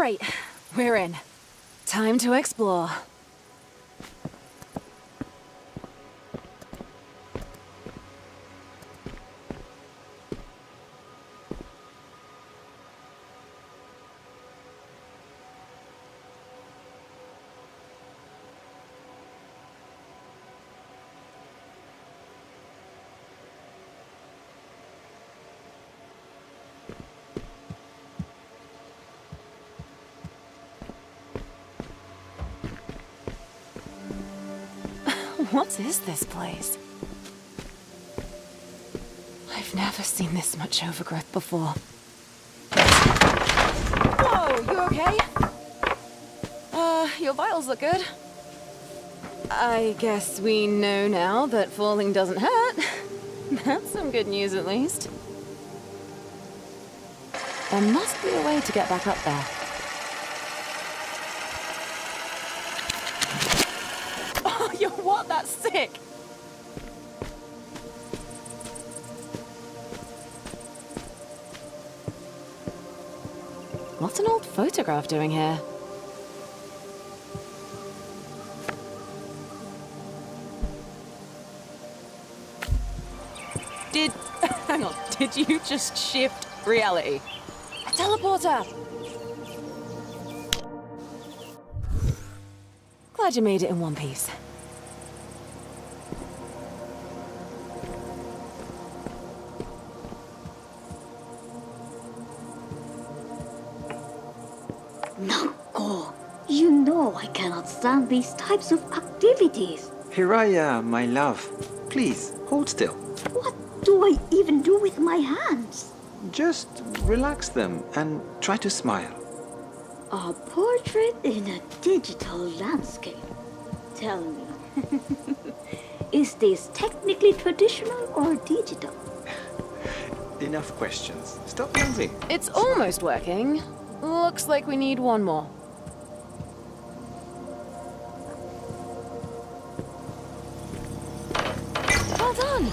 Great. We're in. Time to explore. What is this place? I've never seen this much overgrowth before. Whoa, you okay? Your vitals look good. I guess we know now that falling doesn't hurt. That's some good news, at least. There must be a way to get back up there. Oh, you're what? That's sick! What's an old photograph doing here? Hang on, did you just shift reality? A teleporter! Glad you made it in one piece. Nako, you know I cannot stand these types of activities. Hiraya, my love, please, hold still. What do I even do with my hands? Just relax them and try to smile. A portrait in a digital landscape. Tell me, is this technically traditional or digital? Enough questions. Stop moving. It's almost working. Looks like we need one more. Well done!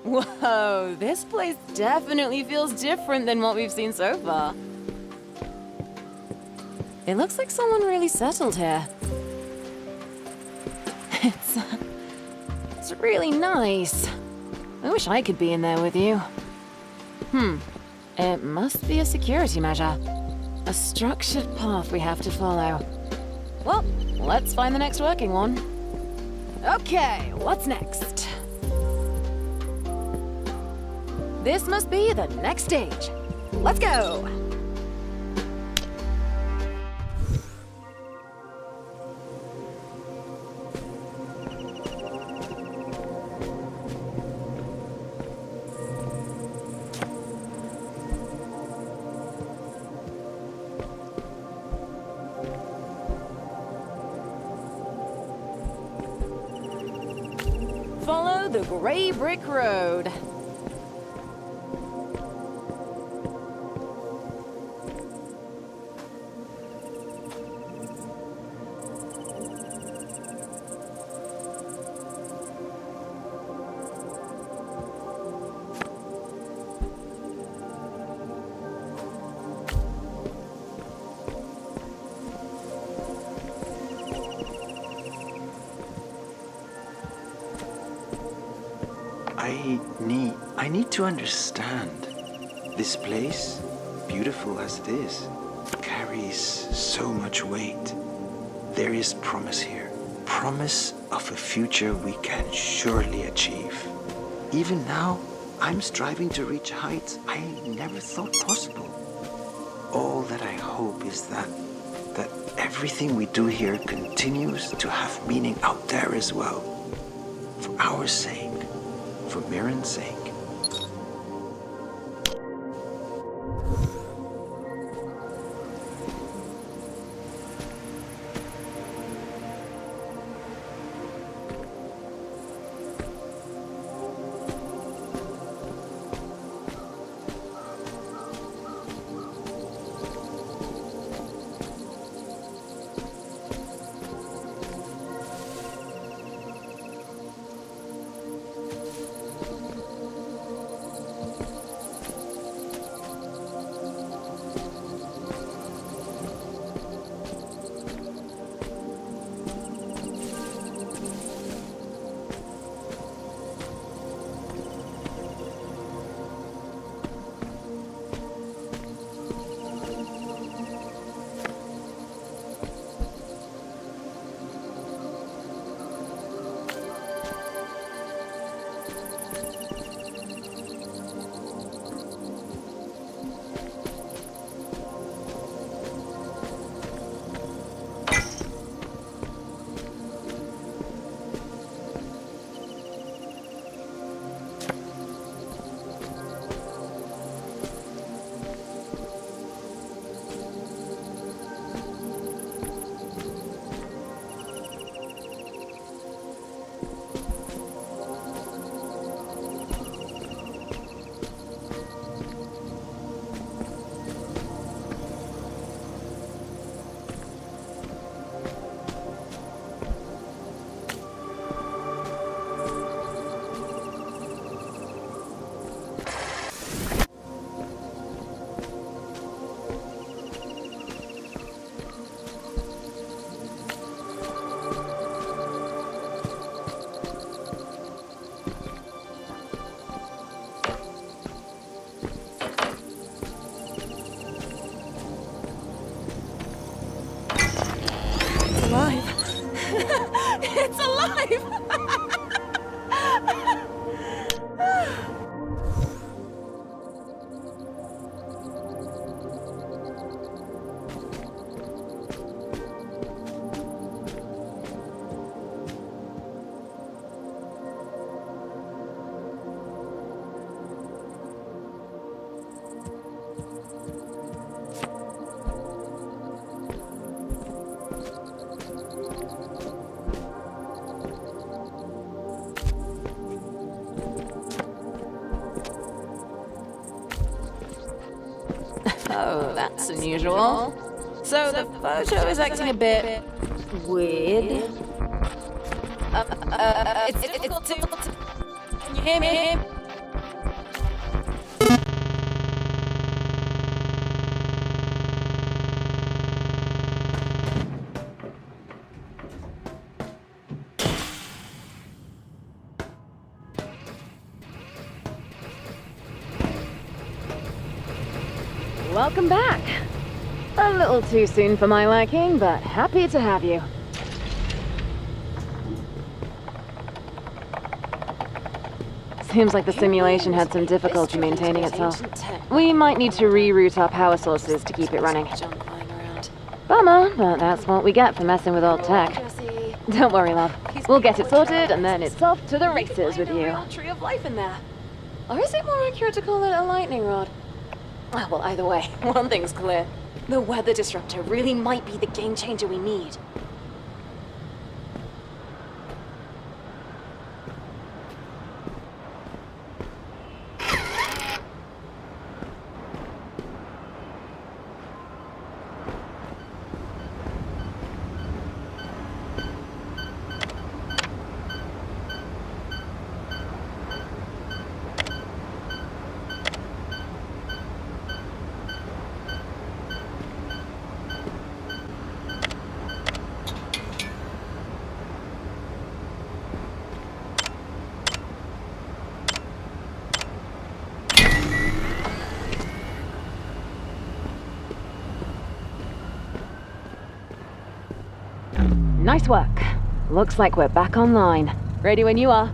Whoa, this place definitely feels different than what we've seen so far. It looks like someone really settled here. It's really nice. I wish I could be in there with you. It must be a security measure. A structured path we have to follow. Well, let's find the next working one. Okay, what's next? This must be the next stage. Let's go! Follow the gray brick road. I need to understand. This place, beautiful as it is, carries so much weight. There is promise here. Promise of a future we can surely achieve. Even now, I'm striving to reach heights I never thought possible. All that I hope is that everything we do here continues to have meaning out there as well. our sake, for Mirren's sake. It's alive! Oh, that's unusual. So the photo is acting a bit weird. It's difficult to... Can you hear me? Welcome back. A little too soon for my liking, but happy to have you. Seems like the simulation had some difficulty maintaining itself. We might need to reroute our power sources to keep it running. Bummer, but that's what we get for messing with old tech. Don't worry, love. We'll get it sorted, and then it's off to the races with you. Tree of life in there. Or is it more accurate to call it a lightning rod? Well, either way, one thing's clear. The weather disruptor really might be the game changer we need. Nice work. Looks like we're back online. Ready when you are.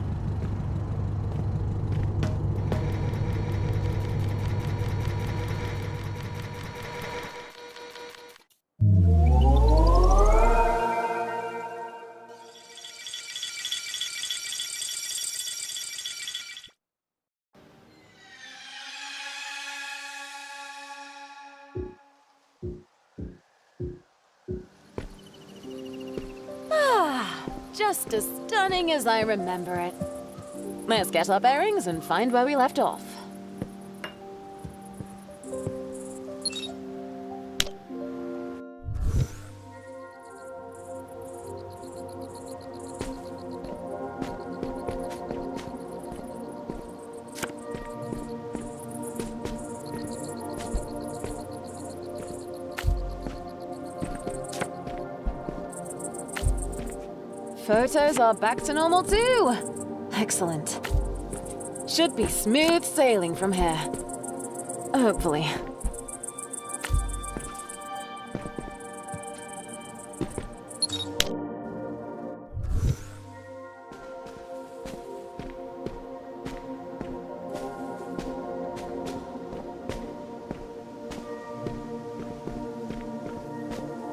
just as stunning as I remember it. Let's get our bearings and find where we left off. Photos are back to normal too. Excellent. Should be smooth sailing from here. Hopefully.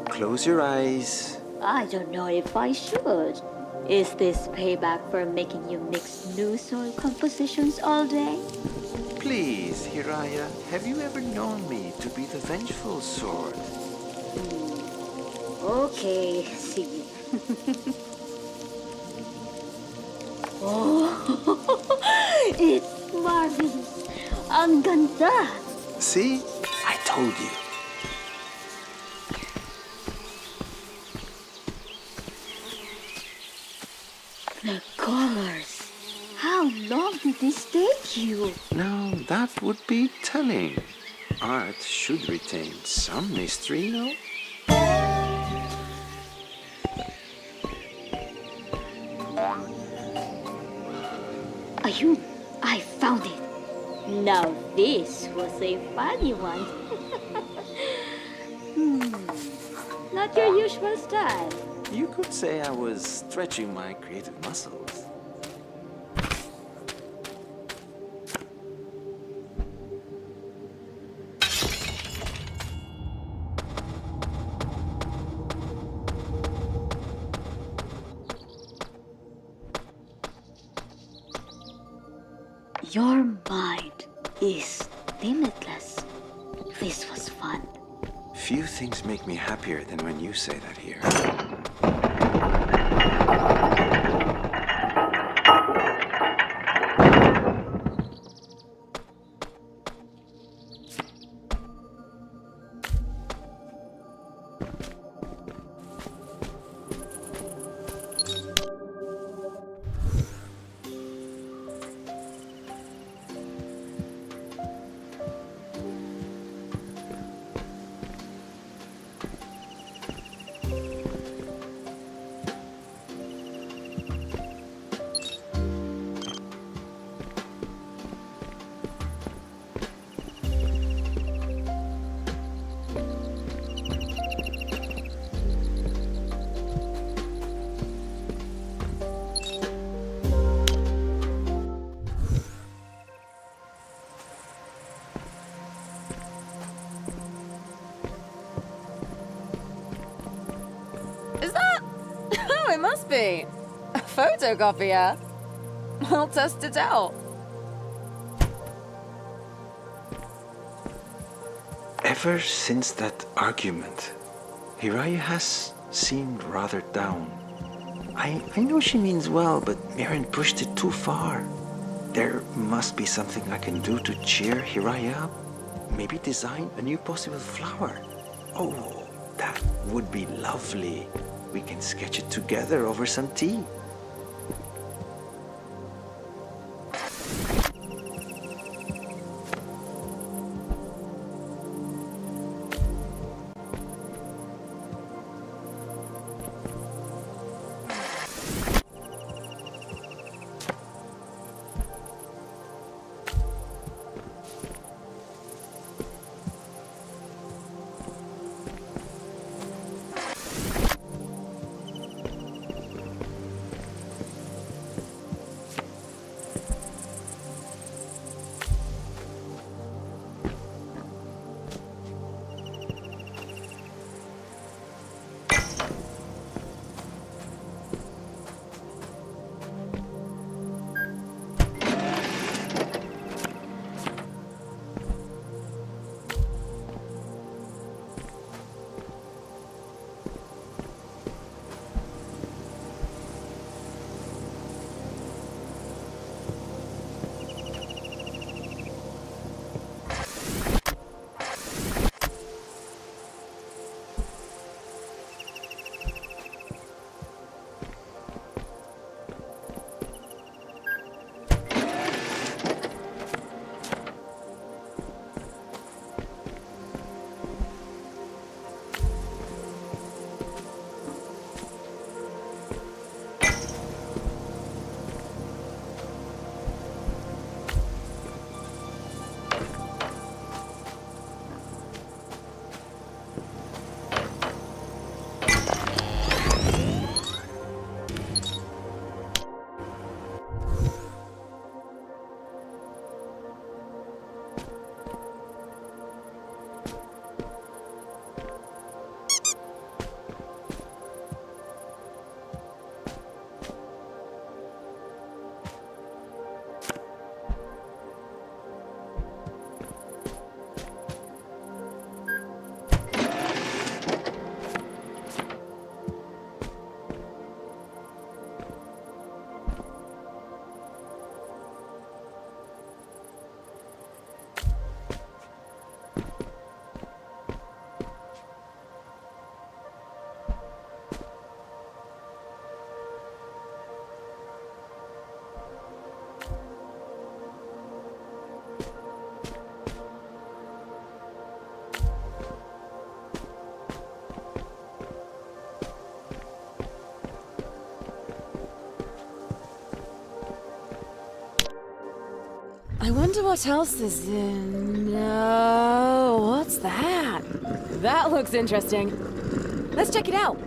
Close your eyes. I don't know if I should. Is this payback for making you mix new soil compositions all day? Please, Hiraya, have you ever known me to be the vengeful sword? Okay, see. Oh, it's marvelous. Ang ganda. See? I told you. The colors. How long did this take you? Now, that would be telling. Art should retain some mystery, no? Ayun, I found it. Now this was a funny one. Not your usual style. You could say I was stretching my creative muscles. Your mind is limitless. This was fun. Few things make me happier than when you say that here. Is that? Oh, it must be. A photocopier. I'll test it out. Ever since that argument, Hiraya has seemed rather down. I know she means well, but Mirren pushed it too far. There must be something I can do to cheer Hiraya up. Maybe design a new possible flower. Oh, that would be lovely. We can sketch it together over some tea. wonder what else is in... No, what's that? That looks interesting. Let's check it out.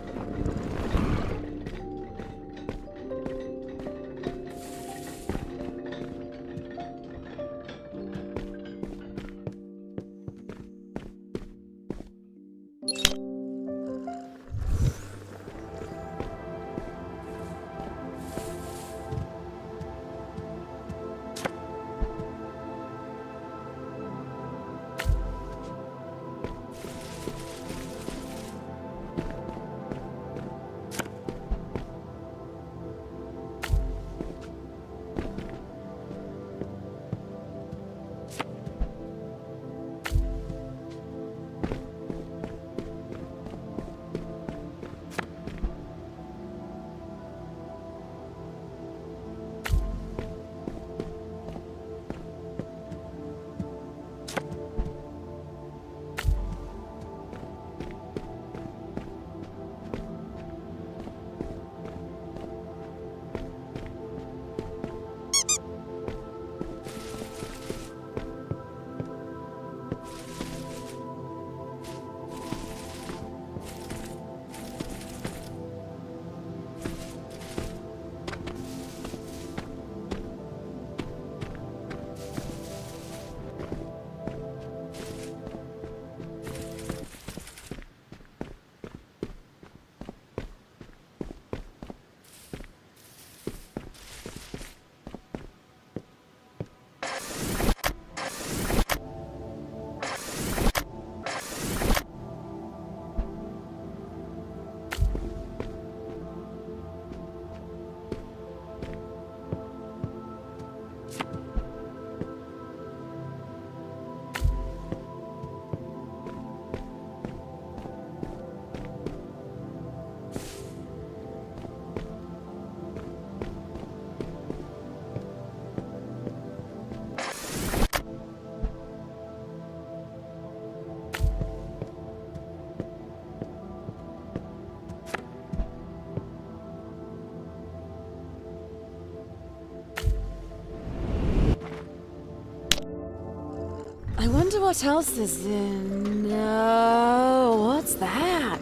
I wonder what else is in... No, what's that?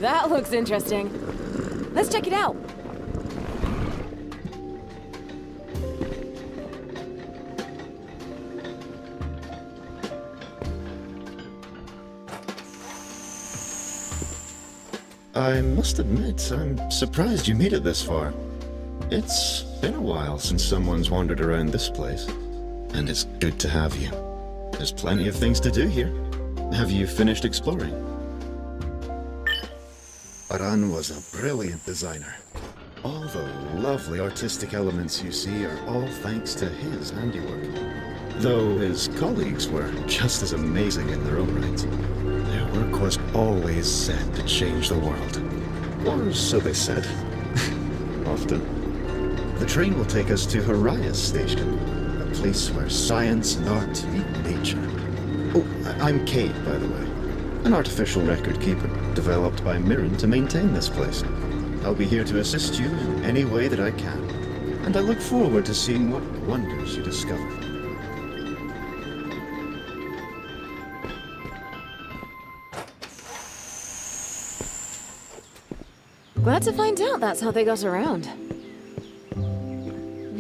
That looks interesting. Let's check it out. I must admit, I'm surprised you made it this far. It's been a while since someone's wandered around this place, and it's good to have you. There's plenty of things to do here. Have you finished exploring? Aran was a brilliant designer. All the lovely artistic elements you see are all thanks to his handiwork. Though his colleagues were just as amazing in their own right. Their work was always set to change the world. Or so they said. Often. The train will take us to Horias Station, a place where science and art meet nature. Oh, I'm Cade, by the way. An artificial record keeper, developed by Mirren to maintain this place. I'll be here to assist you in any way that I can, and I look forward to seeing what wonders you discover. Glad to find out that's how they got around.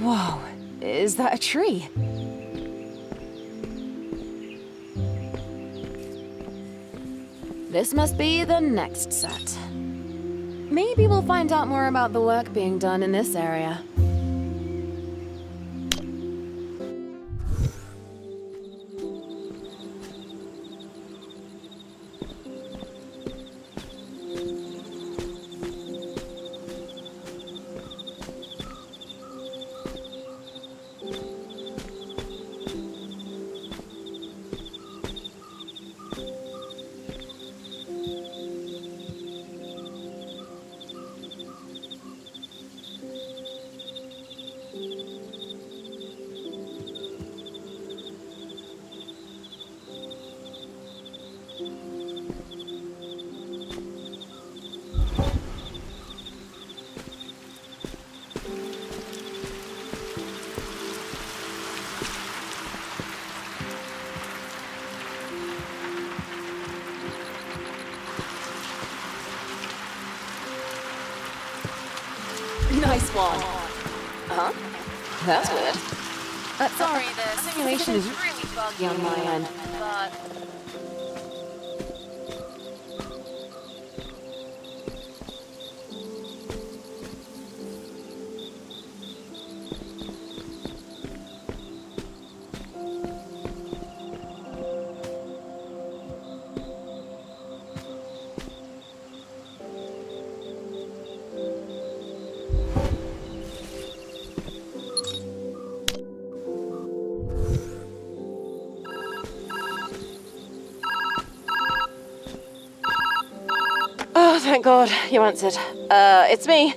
Whoa, is that a tree? This must be the next set. Maybe we'll find out more about the work being done in this area. nice one. Huh? That's weird. Sorry, the simulation is really buggy on my end, but... Oh, thank God, you answered. It's me.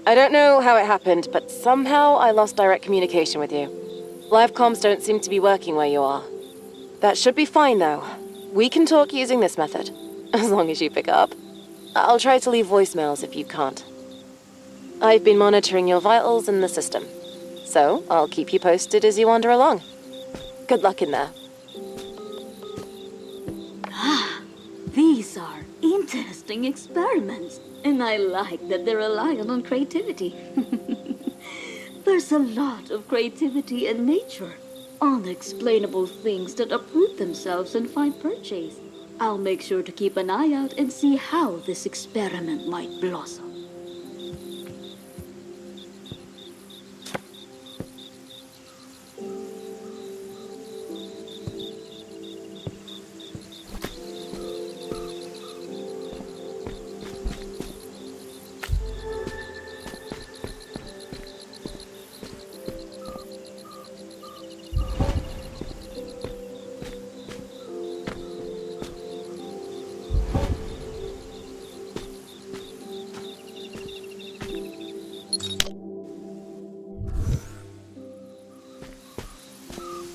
I don't know how it happened, but somehow I lost direct communication with you. Live comms don't seem to be working where you are. That should be fine, though. We can talk using this method, as long as you pick up. I'll try to leave voicemails if you can't. I've been monitoring your vitals in the system, so I'll keep you posted as you wander along. Good luck in there. These are interesting experiments, and I like that they're reliant on creativity. There's a lot of creativity in nature. Unexplainable things that uproot themselves and find purchase. I'll make sure to keep an eye out and see how this experiment might blossom.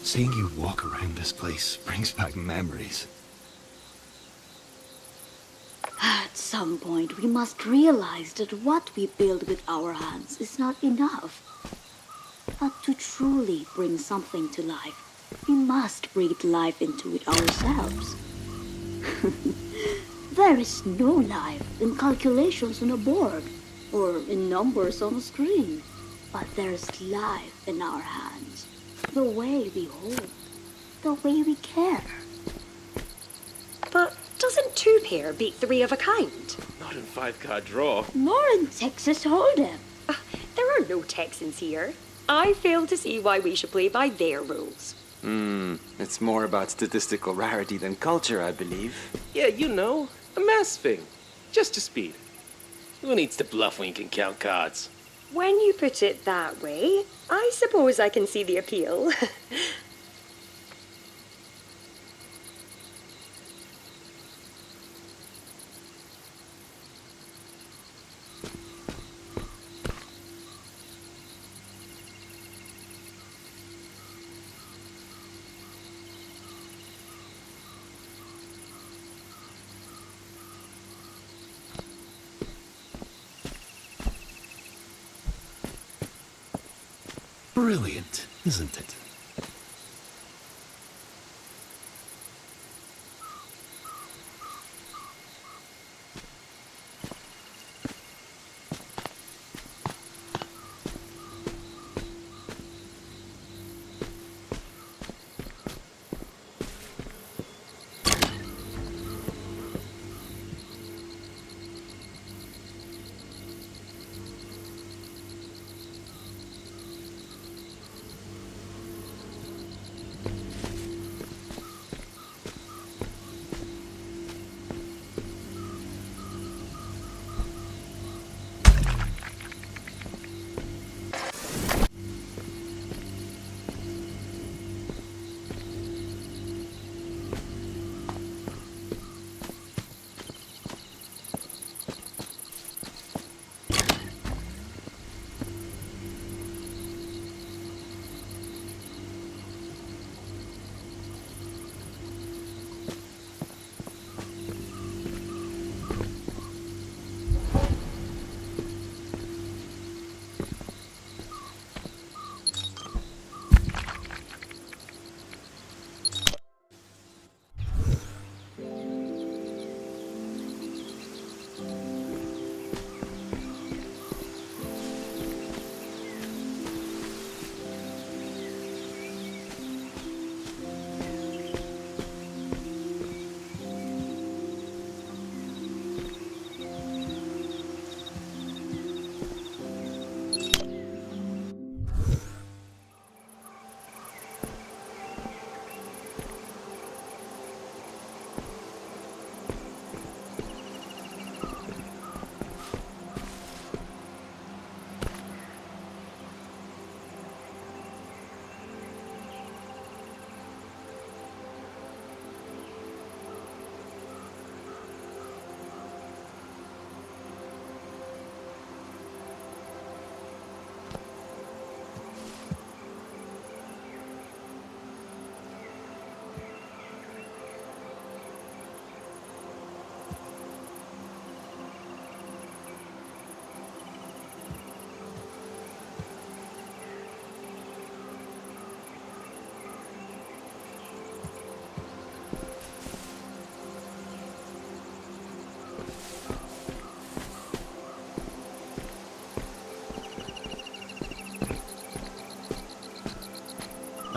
Seeing you walk around this place brings back memories. At some point, we must realize that what we build with our hands is not enough. But to truly bring something to life, we must breathe life into it ourselves. There is no life in calculations on a board or in numbers on a screen, but there's life in our hands. The way we hold, the way we care. But doesn't two pair beat three of a kind? Not in five-card draw. Nor in Texas Hold'em. There are no Texans here. I fail to see why we should play by their rules. It's more about statistical rarity than culture, I believe. Yeah, you know, a mass thing. Just a speed. Who needs to bluff when you can count cards? When you put it that way, I suppose I can see the appeal. Brilliant, isn't it?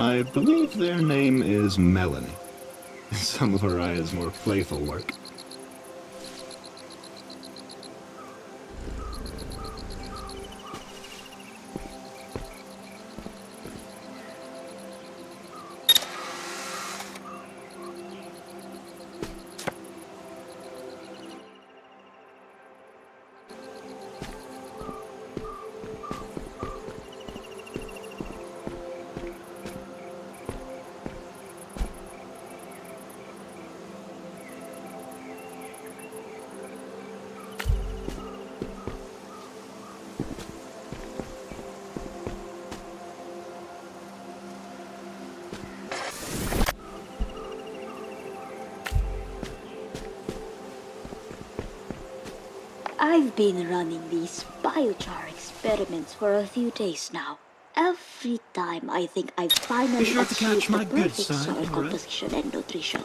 I believe their name is Melanie. Some of Araya's more playful work. I've been running these biochar experiments for a few days now. Every time I think I've finally Be sure to catch achieved my the good perfect side, soil alright? composition and nutrition,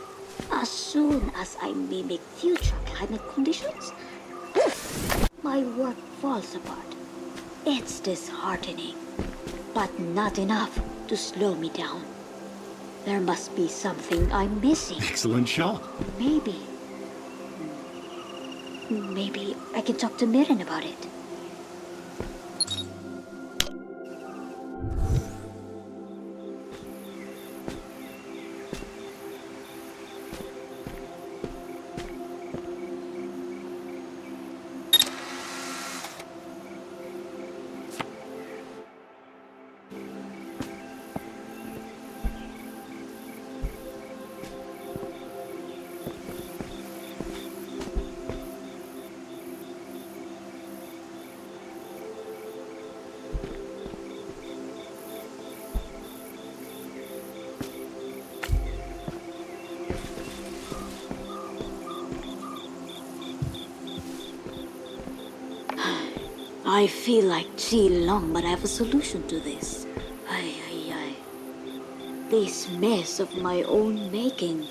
as soon as I mimic future climate conditions, poof, my work falls apart. It's disheartening, but not enough to slow me down. There must be something I'm missing. Excellent shot. Maybe I can talk to Mirren about it. I feel like Ji Long, but I have a solution to this. Ay. This mess of my own making.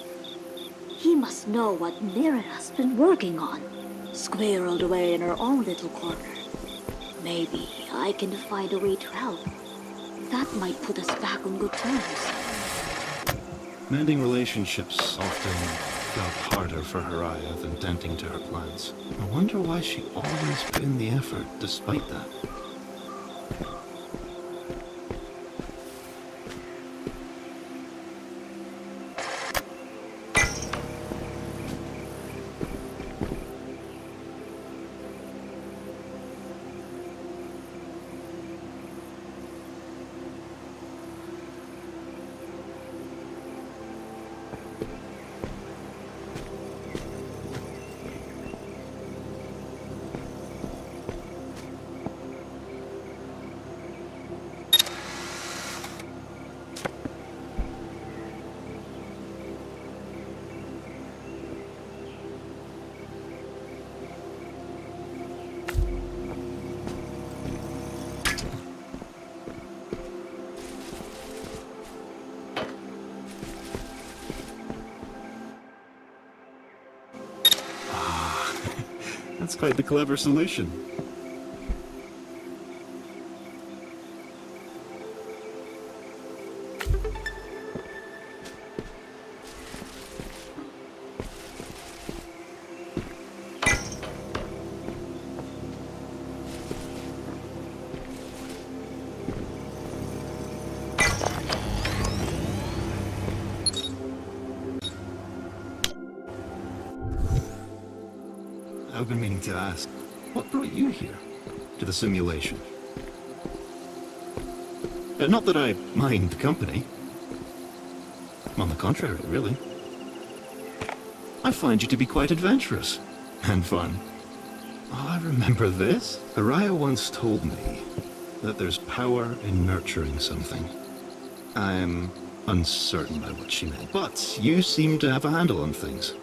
He must know what Mirren has been working on, squirreled away in her own little corner. Maybe I can find a way to help. That might put us back on good terms. Mending relationships often felt harder for Haraya than tending to her plants. I wonder why she always put in the effort despite that. That's quite the clever solution. I've been meaning to ask, what brought you here? To the simulation? Not that I mind the company. On the contrary, really. I find you to be quite adventurous. And fun. Oh, I remember this. Araya once told me that there's power in nurturing something. I'm uncertain by what she meant, but you seem to have a handle on things.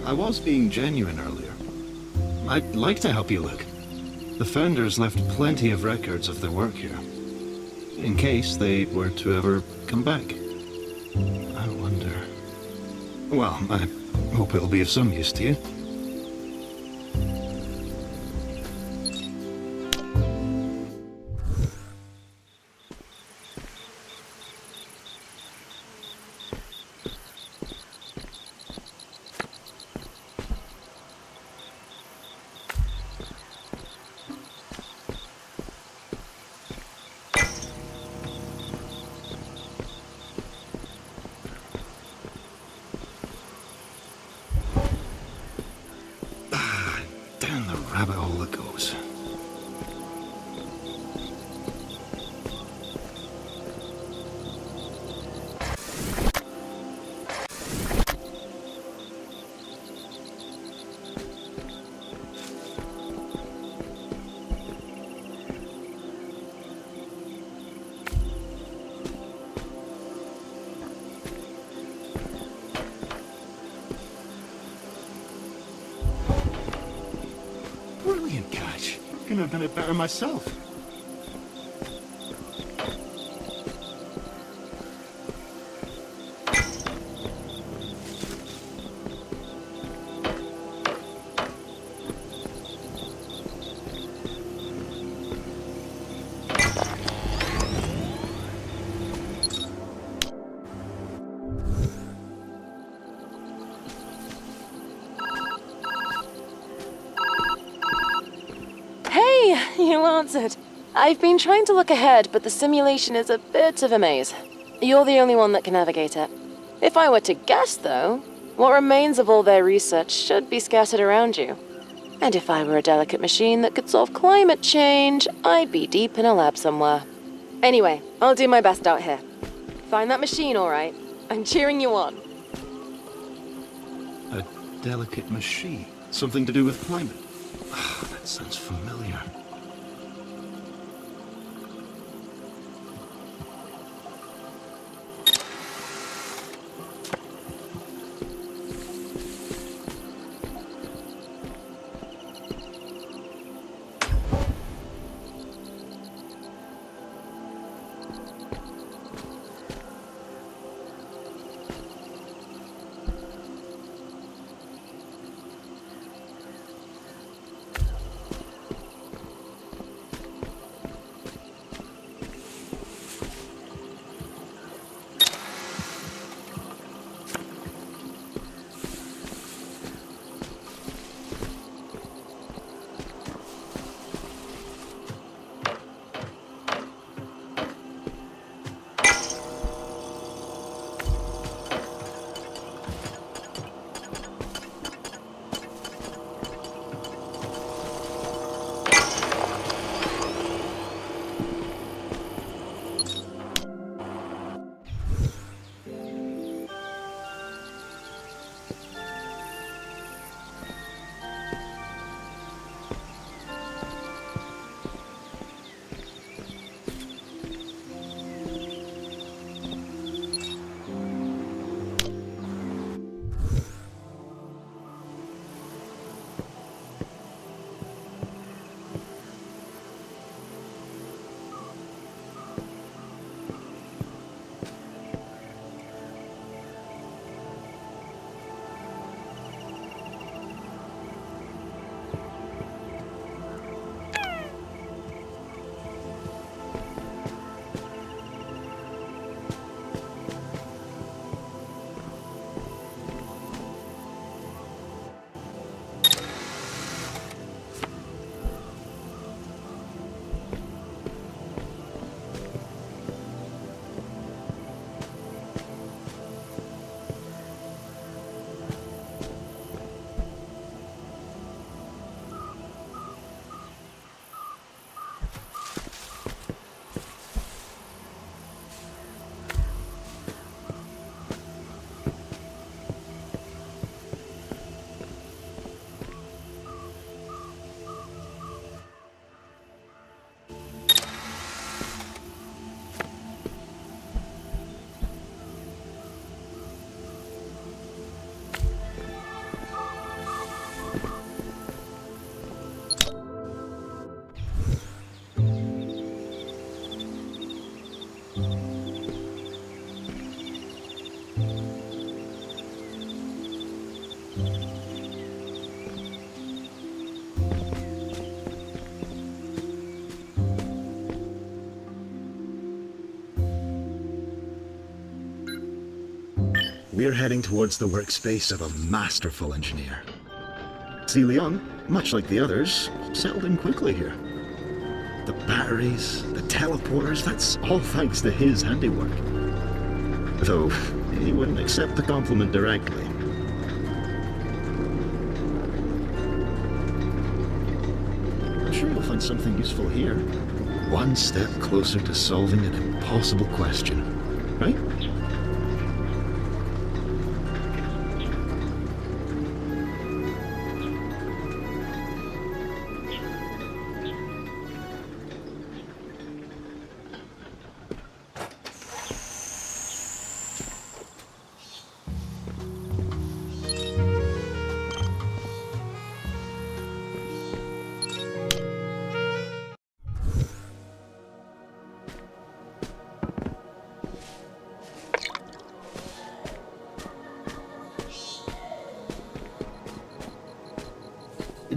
I was being genuine earlier. I'd like to help you look. The founders left plenty of records of their work here, in case they were to ever come back. I wonder... Well, I hope it'll be of some use to you. Down the rabbit hole it goes. Brilliant catch. Couldn't have done it better myself. Hey, you answered. I've been trying to look ahead, but the simulation is a bit of a maze. You're the only one that can navigate it. If I were to guess, though, what remains of all their research should be scattered around you. And if I were a delicate machine that could solve climate change, I'd be deep in a lab somewhere. Anyway, I'll do my best out here. Find that machine, all right? I'm cheering you on. A delicate machine. Something to do with climate. Ah, that sounds familiar. we're heading towards the workspace of a masterful engineer. Leon, much like the others, settled in quickly here. The batteries, the teleporters, that's all thanks to his handiwork. Though, he wouldn't accept the compliment directly. I'm sure you'll find something useful here. One step closer to solving an impossible question, right?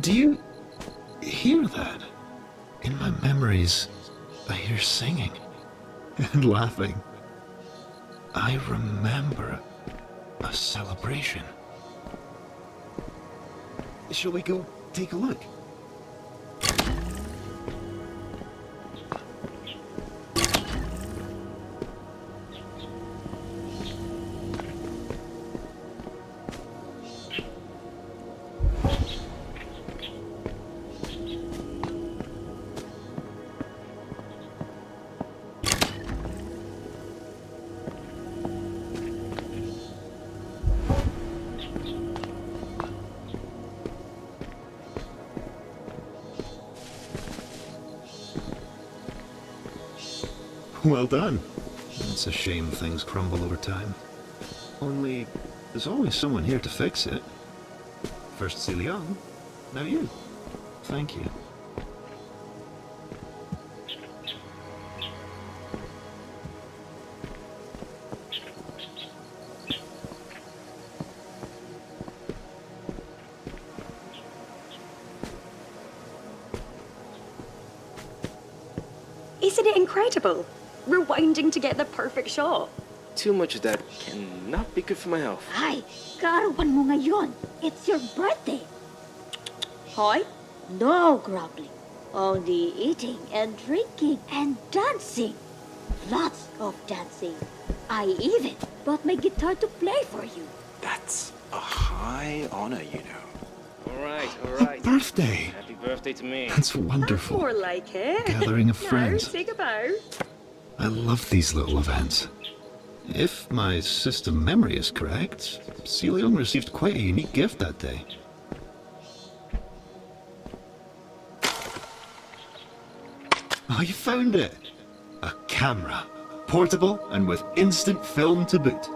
Do you hear that? In my memories, I hear singing and laughing. I remember a celebration. Shall we go take a look? Well done. It's a shame things crumble over time. Only, there's always someone here to fix it. First Celion, now you. Thank you. Isn't it incredible? Rewinding to get the perfect shot. Too much of that cannot be good for my health. Ay, karawan mo ngayon. It's your birthday. Hi? No grumbling. Only eating and drinking and dancing. Lots of dancing. I even bought my guitar to play for you. That's a high honor, you know. All A right. birthday! Happy birthday to me. That's That's wonderful. more like it. Gathering of Now, friends. take a bow. I love these little events. If my system memory is correct, Celion received quite a unique gift that day. Oh, you found it! A camera. Portable and with instant film to boot.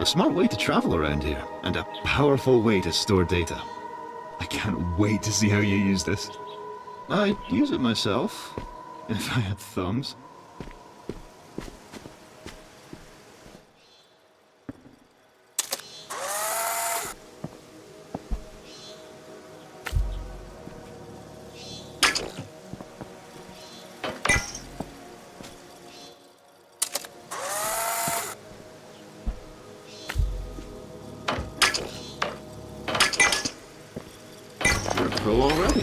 A smart way to travel around here, and a powerful way to store data. I can't wait to see how you use this. I'd use it myself, if I had thumbs. You're a pro already.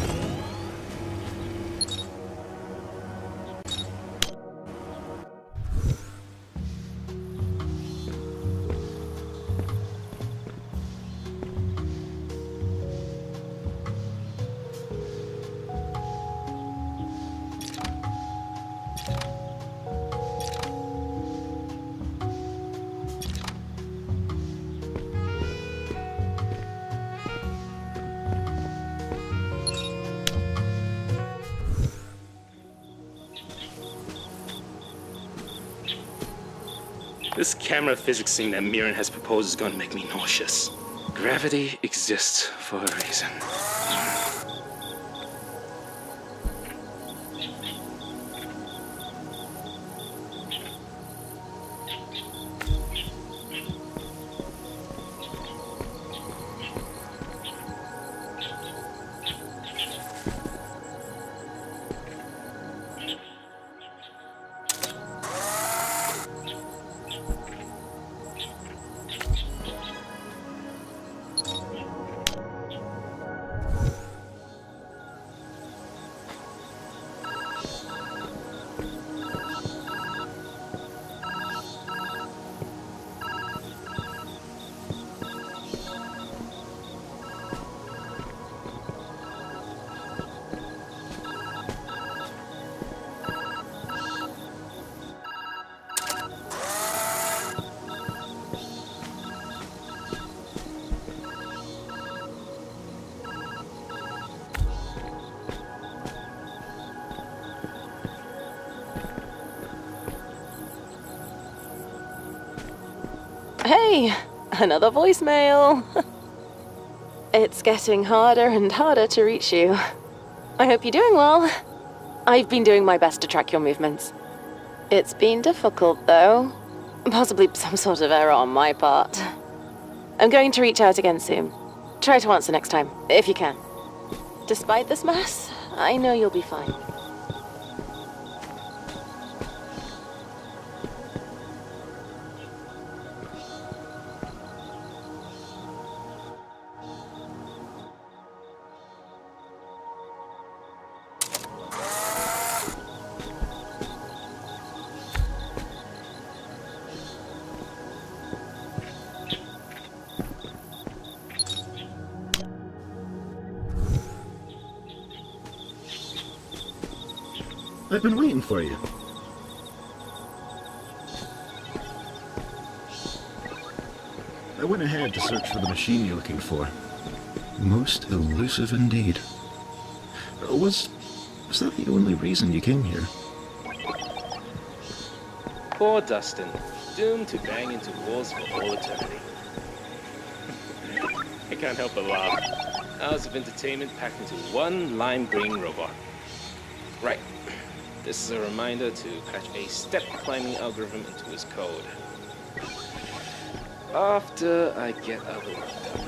This camera physics thing that Mirren has proposed is gonna make me nauseous. Gravity exists for a reason. Hey, another voicemail. It's getting harder and harder to reach you. I hope you're doing well. I've been doing my best to track your movements. It's been difficult, though. Possibly some sort of error on my part. I'm going to reach out again soon. Try to answer next time, if you can. Despite this mess, I know you'll be fine. I've been waiting for you. I went ahead to search for the machine you're looking for. Most elusive indeed. Was that the only reason you came here? Poor Dustin, doomed to bang into walls for all eternity. I can't help but laugh. Hours of entertainment packed into one lime-bringing robot. Right. This is a reminder to patch a step-climbing algorithm into his code. After I get other work done.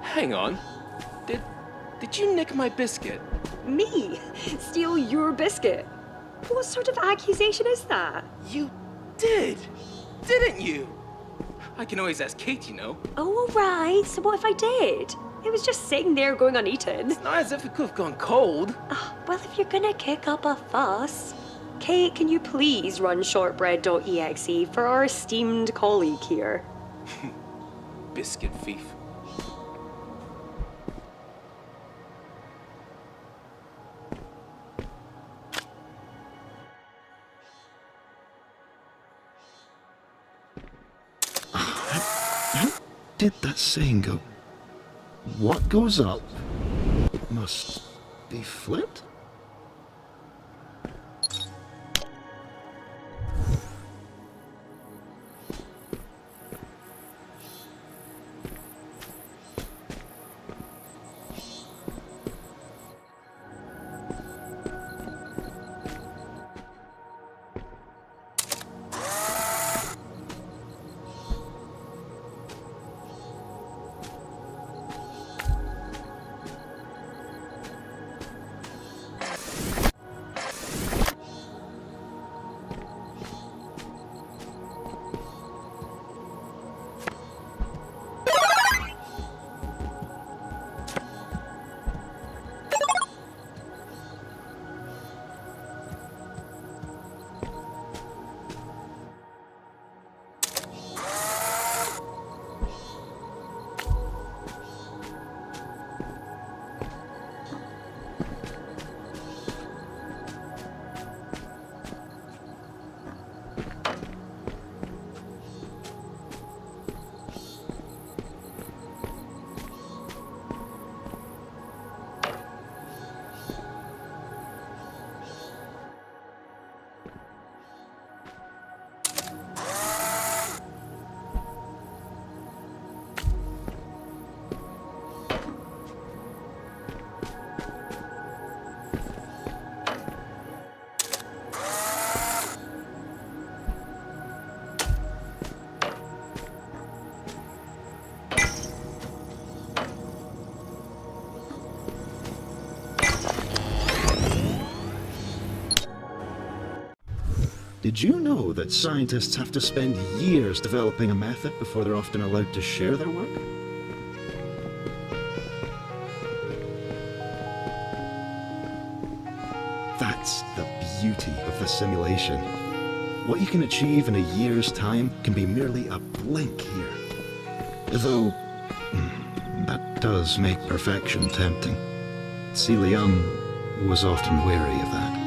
Hang on. Did you nick my biscuit? Me? Steal your biscuit? What sort of accusation is that? You did, didn't you? I can always ask Kate, you know. Oh, all right. So what if I did? It was just sitting there going uneaten. It's not as if it could have gone cold. Well, if you're gonna kick up a fuss, Kate, can you please run shortbread.exe for our esteemed colleague here? Biscuit thief. Did that saying go? What goes up must be flipped? Did you know that scientists have to spend years developing a method before they're often allowed to share their work? That's the beauty of the simulation. What you can achieve in a year's time can be merely a blink here. Though, that does make perfection tempting. Celia Young was often wary of that.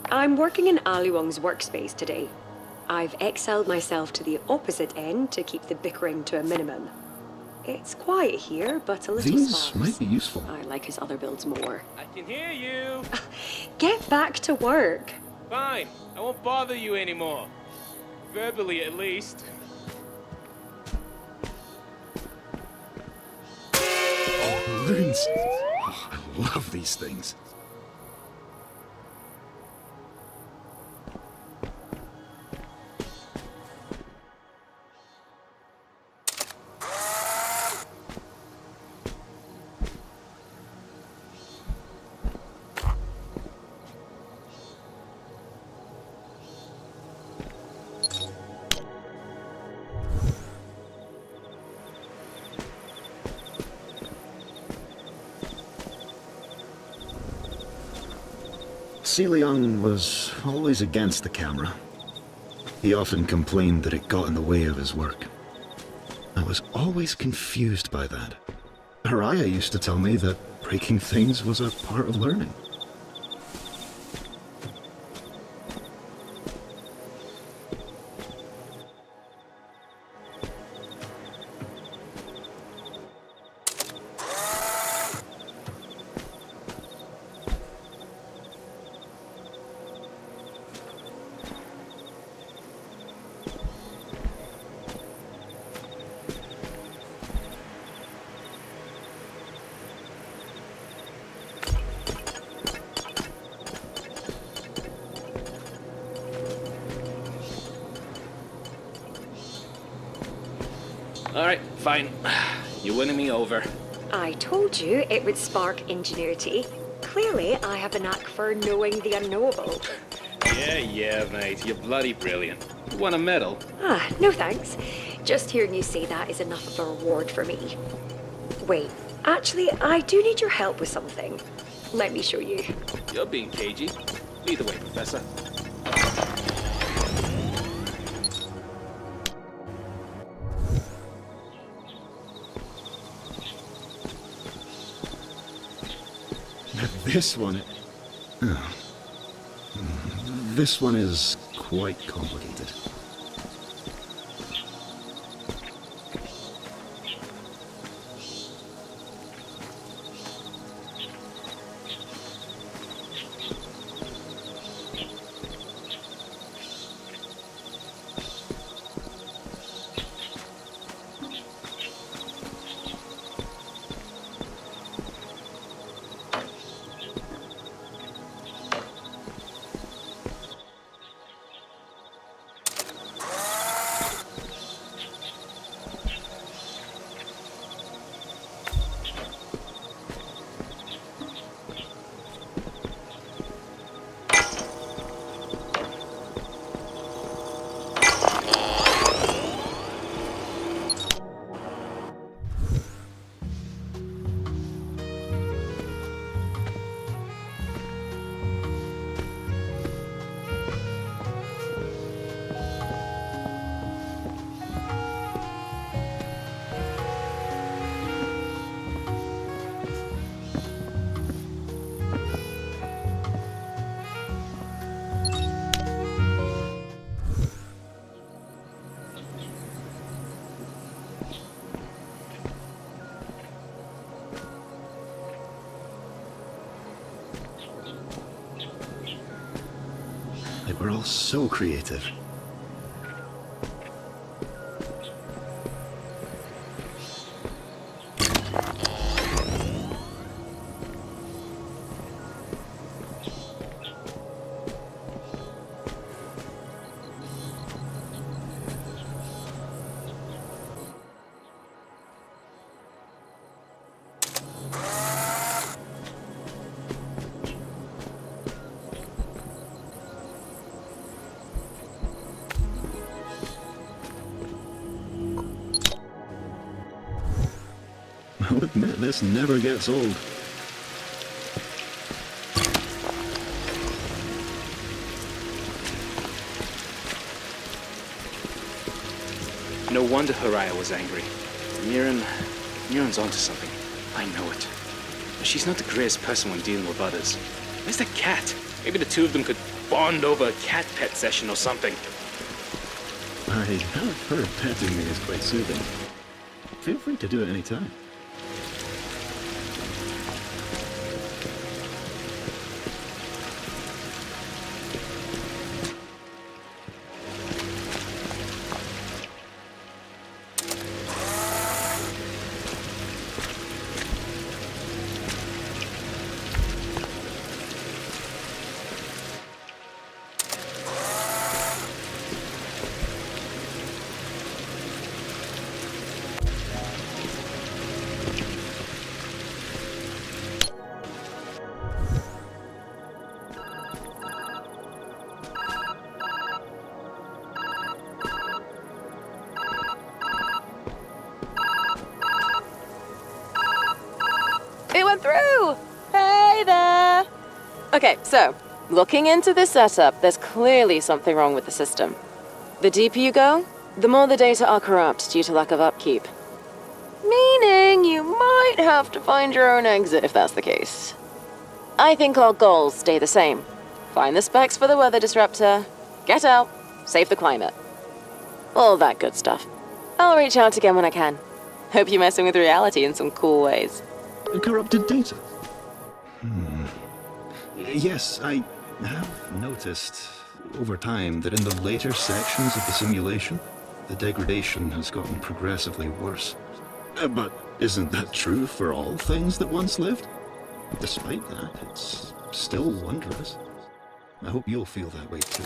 I'm working in Ali Wong's workspace today. I've excelled myself to the opposite end to keep the bickering to a minimum. It's quiet here, but a little These sparse. might be useful. I like his other builds more. I can hear you. Get back to work. Fine. I won't bother you anymore. Verbally, at least. Balloons! Oh, I love these things. Celia Young was always against the camera. He often complained that it got in the way of his work. I was always confused by that. Haraya used to tell me that breaking things was a part of learning. Alright, fine. You're winning me over. I told you it would spark ingenuity. Clearly, I have a knack for knowing the unknowable. Yeah, mate. You're bloody brilliant. You won a medal. Ah, no thanks. Just hearing you say that is enough of a reward for me. Wait, actually, I do need your help with something. Let me show you. You're being cagey. Lead the way, Professor. This one... This one is quite complicated. We're all so creative. I'll admit, this never gets old. No wonder Haraya was angry. Miran's onto something. I know it. But she's not the greatest person when dealing with others. Where's the cat? Maybe the two of them could bond over a cat pet session or something. I have heard petting me is quite soothing. Feel free to do it anytime. It went through! Hey there! Okay, so, looking into this setup, there's clearly something wrong with the system. The deeper you go, the more the data are corrupt due to lack of upkeep. Meaning you might have to find your own exit if that's the case. I think our goals stay the same. Find the specs for the weather disruptor, get out, save the climate. All that good stuff. I'll reach out again when I can. Hope you're messing with reality in some cool ways. Corrupted data? Yes, I have noticed over time that in the later sections of the simulation, the degradation has gotten progressively worse. But isn't that true for all things that once lived? Despite that, it's still wondrous. I hope you'll feel that way too.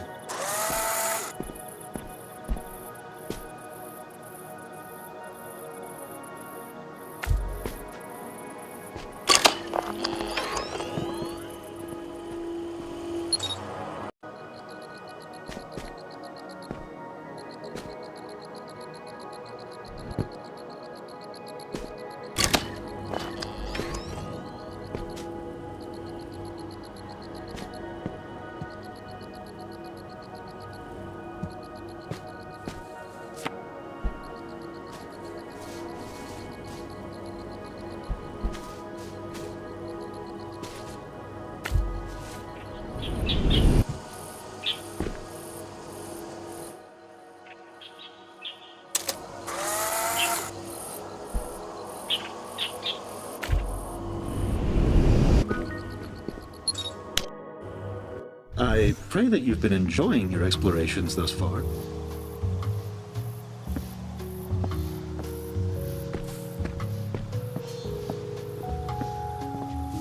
I pray that you've been enjoying your explorations thus far.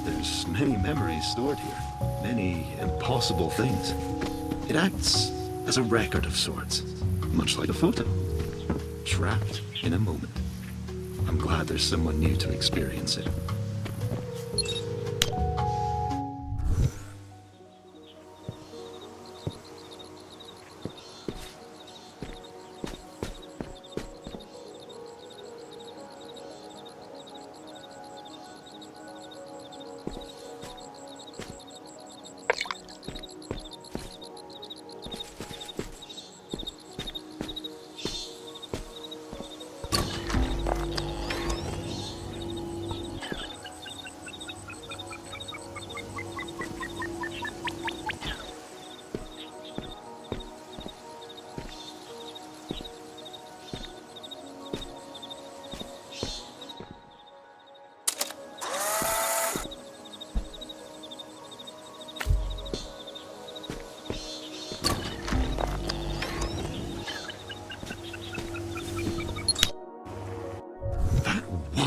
There's many memories stored here, many impossible things. It acts as a record of sorts, much like a photo, trapped in a moment. I'm glad there's someone new to experience it.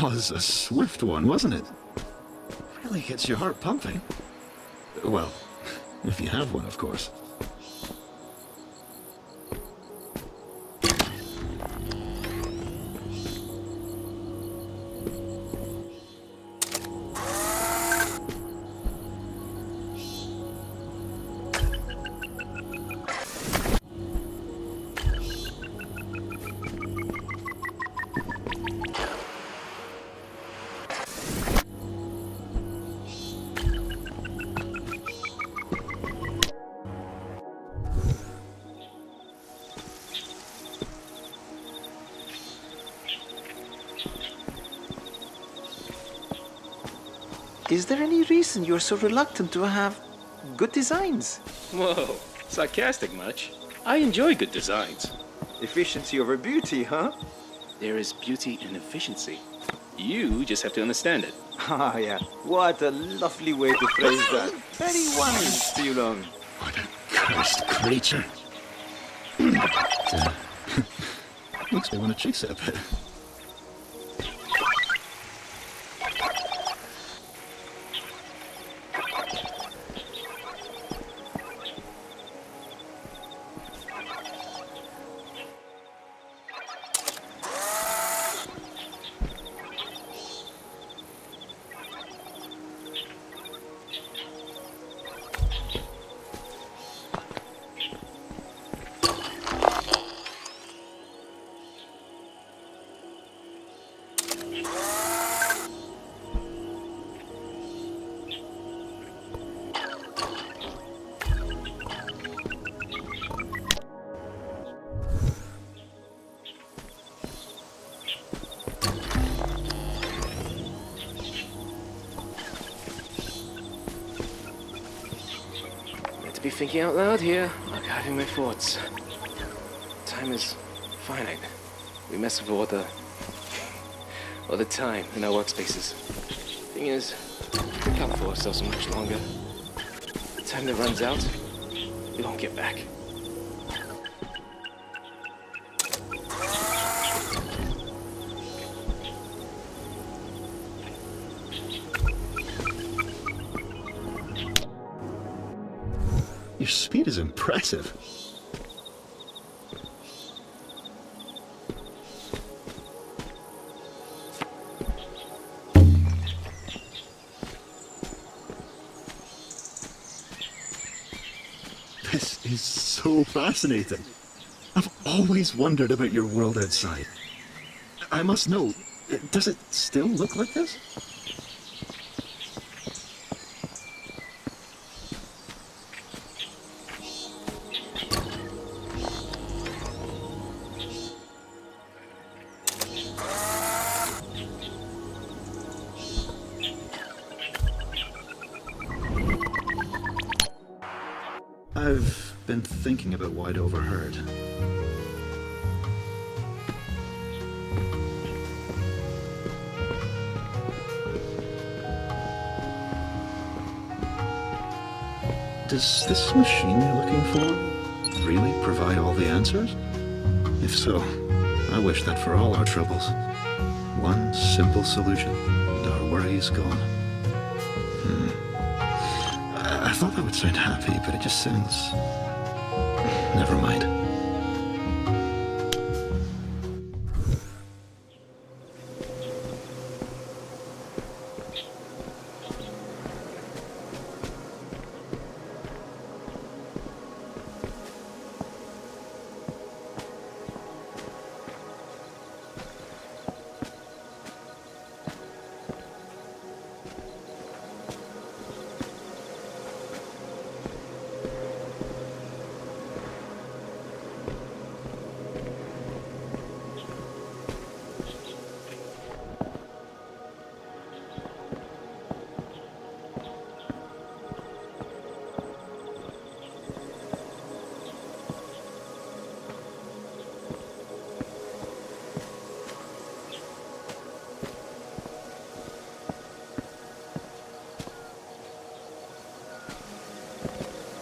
was a swift one, wasn't it? Really gets your heart pumping. Well, if you have one, of course. Is there any reason you're so reluctant to have good designs? Whoa, sarcastic much? I enjoy good designs. Efficiency over beauty, huh? There is beauty in efficiency. You just have to understand it. Ah, yeah. What a lovely way to phrase that. Very wise, Tulong. What a cursed creature. Makes me want to chase it a bit. Be thinking out loud here, archiving my thoughts. Time is finite. We mess with all the time in our workspaces. Thing is, we can't afford ourselves so much longer. The time that runs out, we don't get back. Your speed is impressive. This is so fascinating. I've always wondered about your world outside. I must know, does it still look like this? I've been thinking about what I'd overheard. Does this machine you're looking for really provide all the answers? If so, I wish that for all our troubles. One simple solution, and our worries gone. I thought that would sound happy, but it just sounds... Never mind.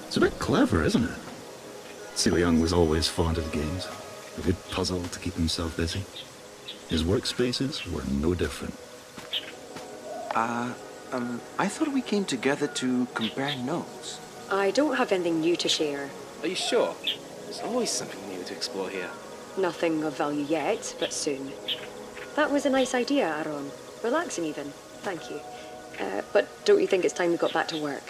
It's a bit clever, isn't it? Siliang was always fond of games. A good puzzle to keep himself busy. His workspaces were no different. I thought we came together to compare notes. I don't have anything new to share. Are you sure? There's always something new to explore here. Nothing of value yet, but soon. That was a nice idea, Aaron. Relaxing even. Thank you. But don't you think it's time we got back to work?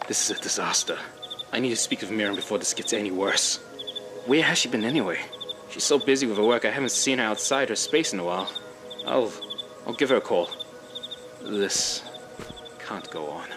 This is a disaster. I need to speak with Miriam before this gets any worse. Where has she been anyway? She's so busy with her work I haven't seen her outside her space in a while. I'll give her a call. This can't go on.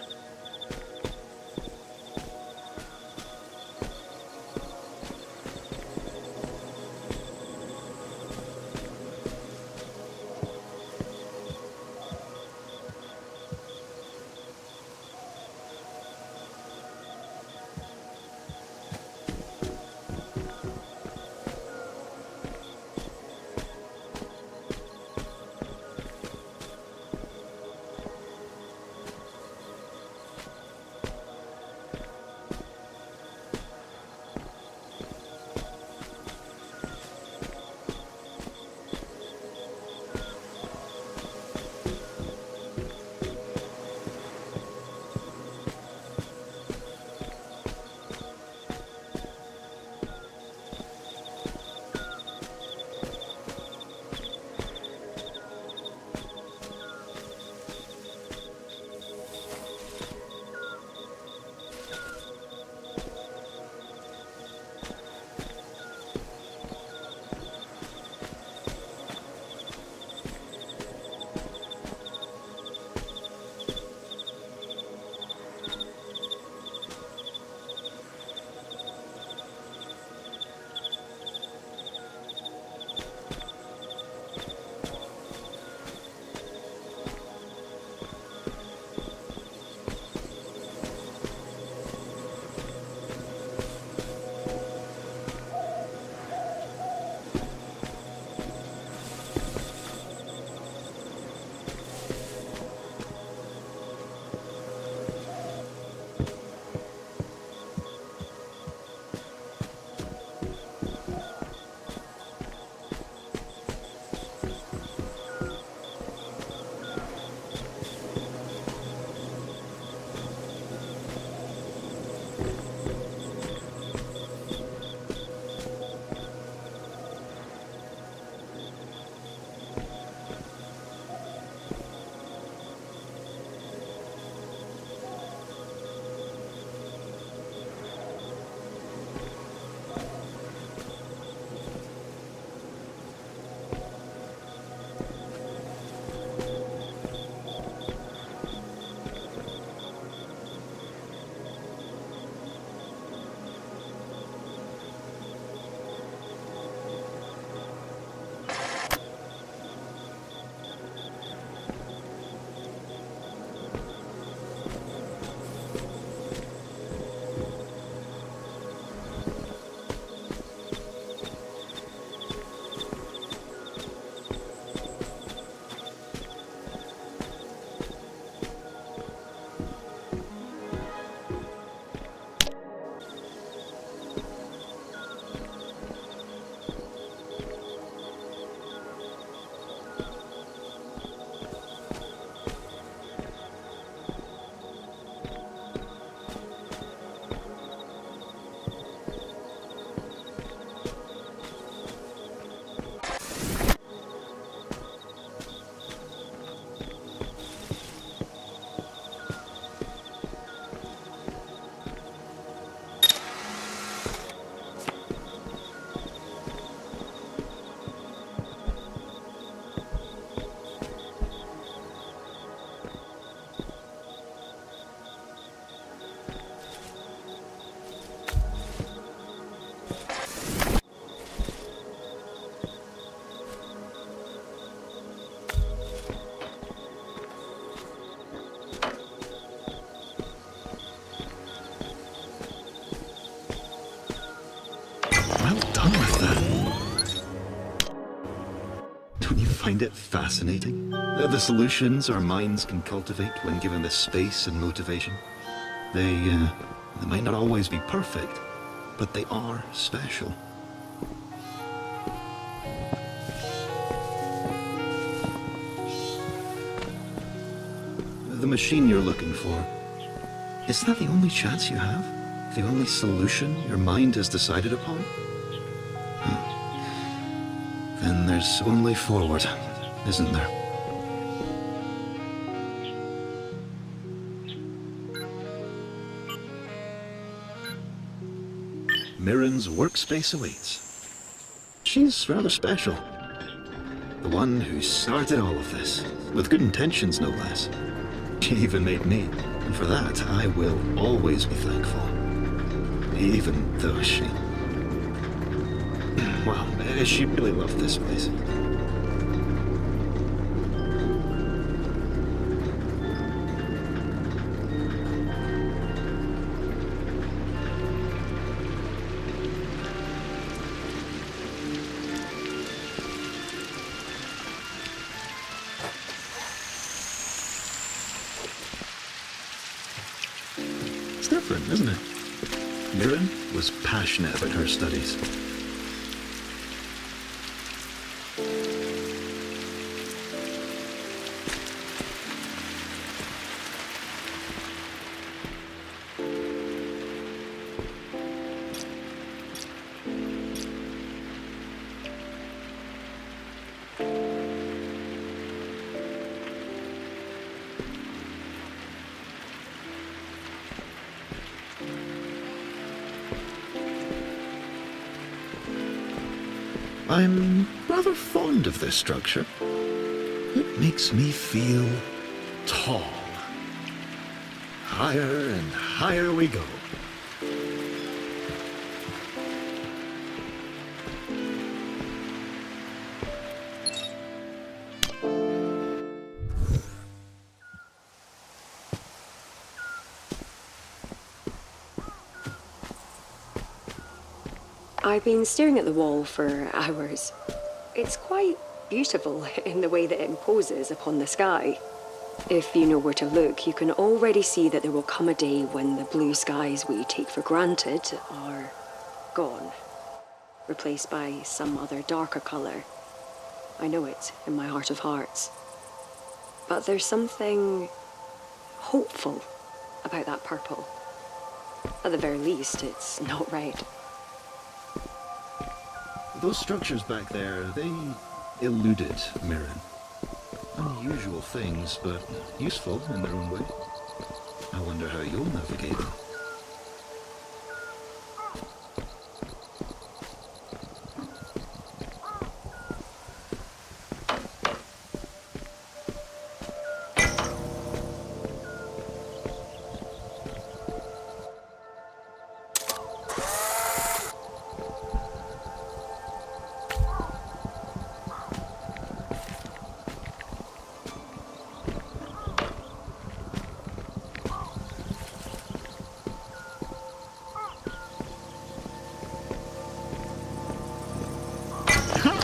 find it fascinating? The solutions our minds can cultivate when given the space and motivation. They might not always be perfect, but they are special. The machine you're looking for, is that the only chance you have? The only solution your mind has decided upon? Then there's only forward, isn't there? Mirren's workspace awaits. She's rather special. The one who started all of this, with good intentions no less. She even made me, and for that I will always be thankful. Even though she really loved this place. It's different, isn't it? Mirren was passionate about her studies. I'm rather fond of this structure. It makes me feel tall. Higher and higher we go. I've been staring at the wall for hours. It's quite beautiful in the way that it imposes upon the sky. If you know where to look, you can already see that there will come a day when the blue skies we take for granted are gone, replaced by some other darker colour. I know it in my heart of hearts. But there's something hopeful about that purple. At the very least, it's not red. Those structures back there, they eluded Mirren. Unusual things, but useful in their own way. I wonder how you'll navigate them.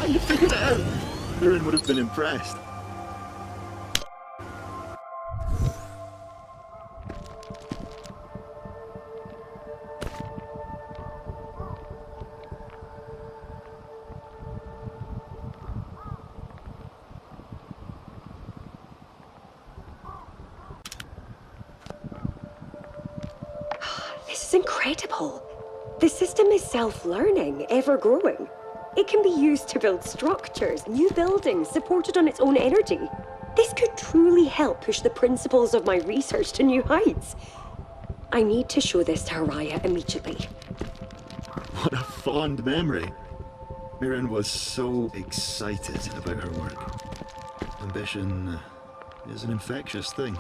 You figured it out! Mirren would have been impressed. This is incredible. The system is self-learning, ever-growing. It can be used to build structures, new buildings, supported on its own energy. This could truly help push the principles of my research to new heights. I need to show this to Haraya immediately. What a fond memory. Mirren was so excited about her work. Ambition is an infectious thing.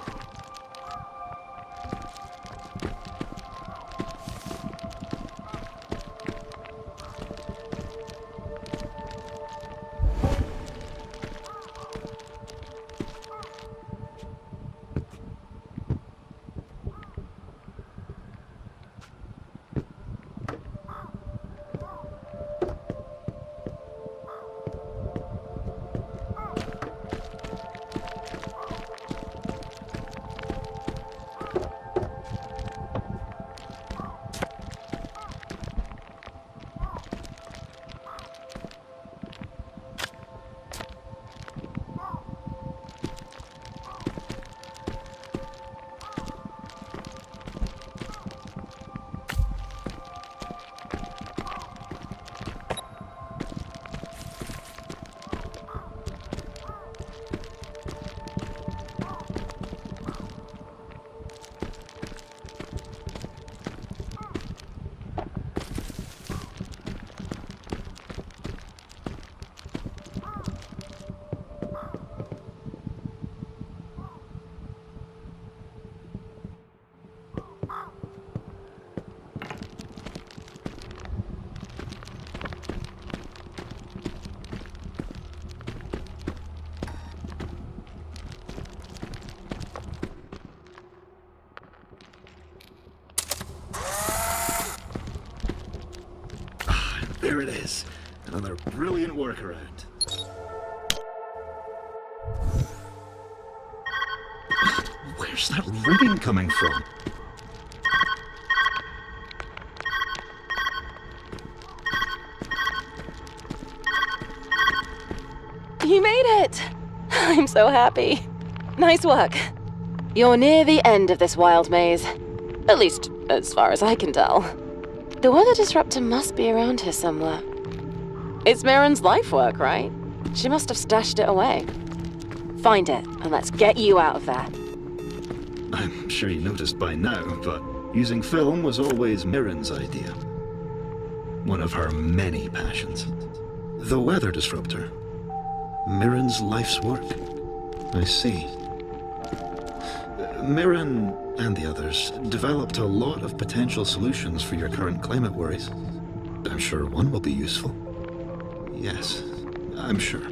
there it is. Another brilliant workaround. Where's that ringing coming from? You made it! I'm so happy. Nice work. You're near the end of this wild maze. At least, as far as I can tell. The weather disruptor must be around here somewhere. It's Mirren's life work, right? She must have stashed it away. Find it, and let's get you out of there. I'm sure you noticed by now, but using film was always Mirren's idea. One of her many passions. The weather disruptor. Mirren's life's work. I see. Mirren and the others developed a lot of potential solutions for your current climate worries. I'm sure one will be useful. Yes, I'm sure.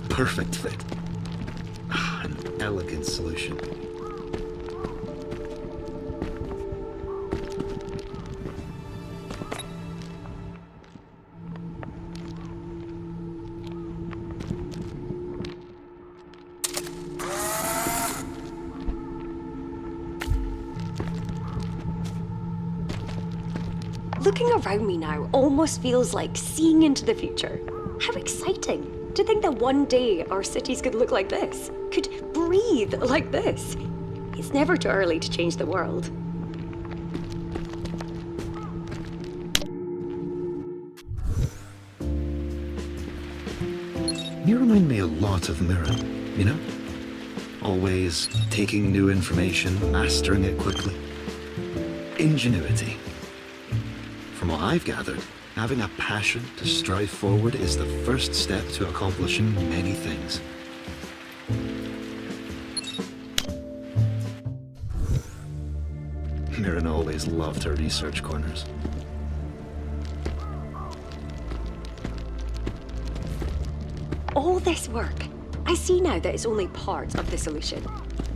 Perfect fit. An elegant solution. Looking around me now almost feels like seeing into the future. How exciting! To think that one day our cities could look like this, could breathe like this. It's never too early to change the world. You remind me a lot of Mirren, you know? Always taking new information, mastering it quickly. Ingenuity. From what I've gathered, having a passion to strive forward is the first step to accomplishing many things. Mirren always loved her research corners. All this work, I see now that it's only part of the solution.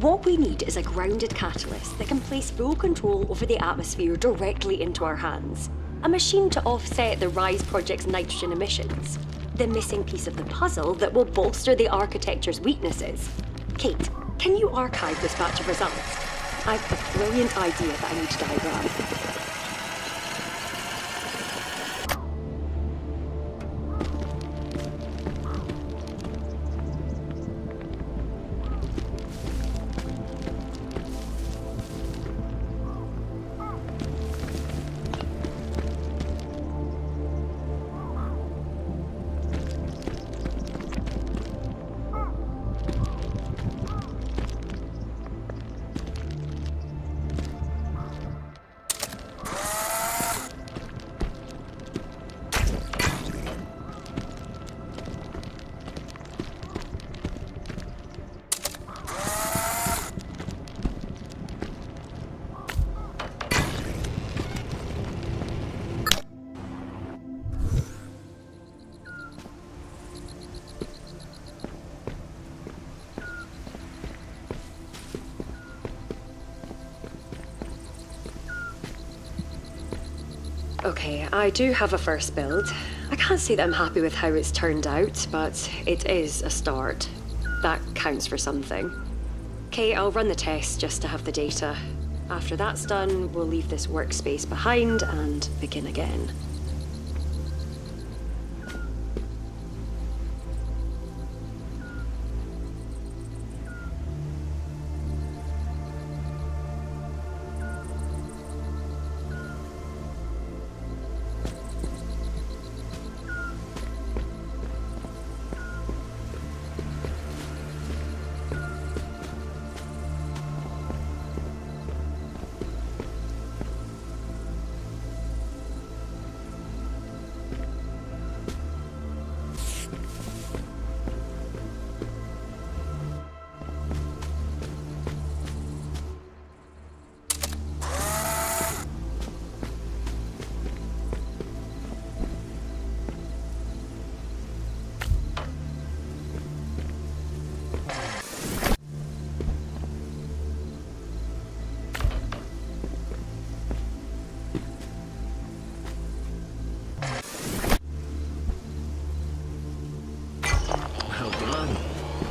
What we need is a grounded catalyst that can place full control over the atmosphere directly into our hands. A machine to offset the RISE project's nitrogen emissions. The missing piece of the puzzle that will bolster the architecture's weaknesses. Kate, can you archive this batch of results? I've a brilliant idea that I need to diagram. Okay, I do have a first build. I can't say that I'm happy with how it's turned out, but it is a start. That counts for something. Okay, I'll run the test just to have the data. After that's done, we'll leave this workspace behind and begin again.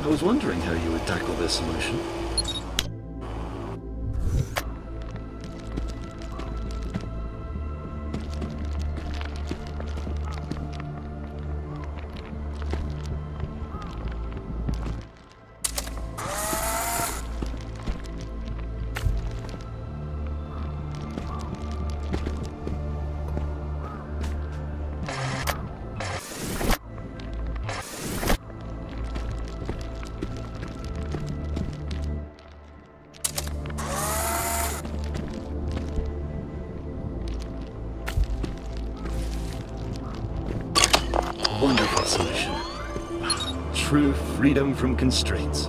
I was wondering how you would tackle this solution. Wonderful solution. True freedom from constraints.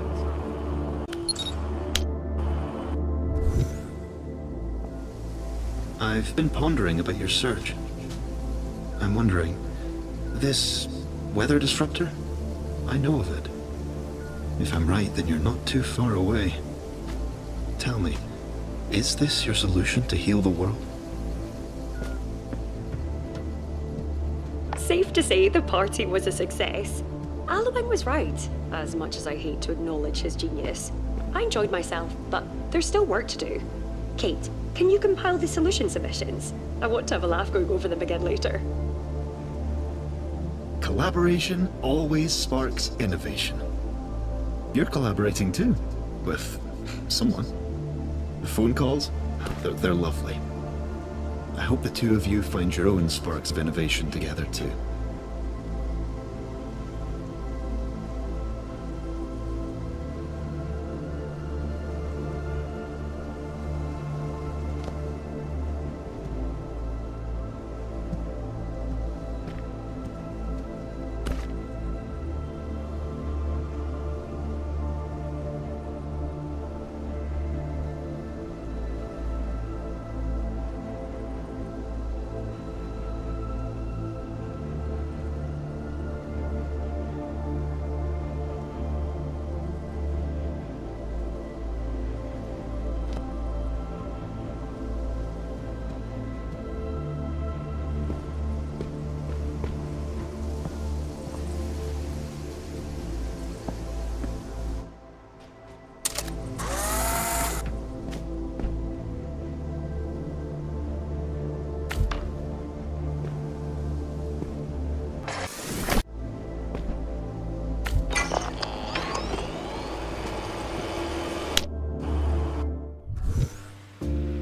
I've been pondering about your search. I'm wondering, this weather disruptor? I know of it. If I'm right, then you're not too far away. Tell me, is this your solution to heal the world? Safe to say the party was a success. Alabang was right, as much as I hate to acknowledge his genius. I enjoyed myself, but there's still work to do. Kate, can you compile the solution submissions? I want to have a laugh going over them again later. Collaboration always sparks innovation. You're collaborating too, with someone. The phone calls, they're lovely. I hope the two of you find your own sparks of innovation together too.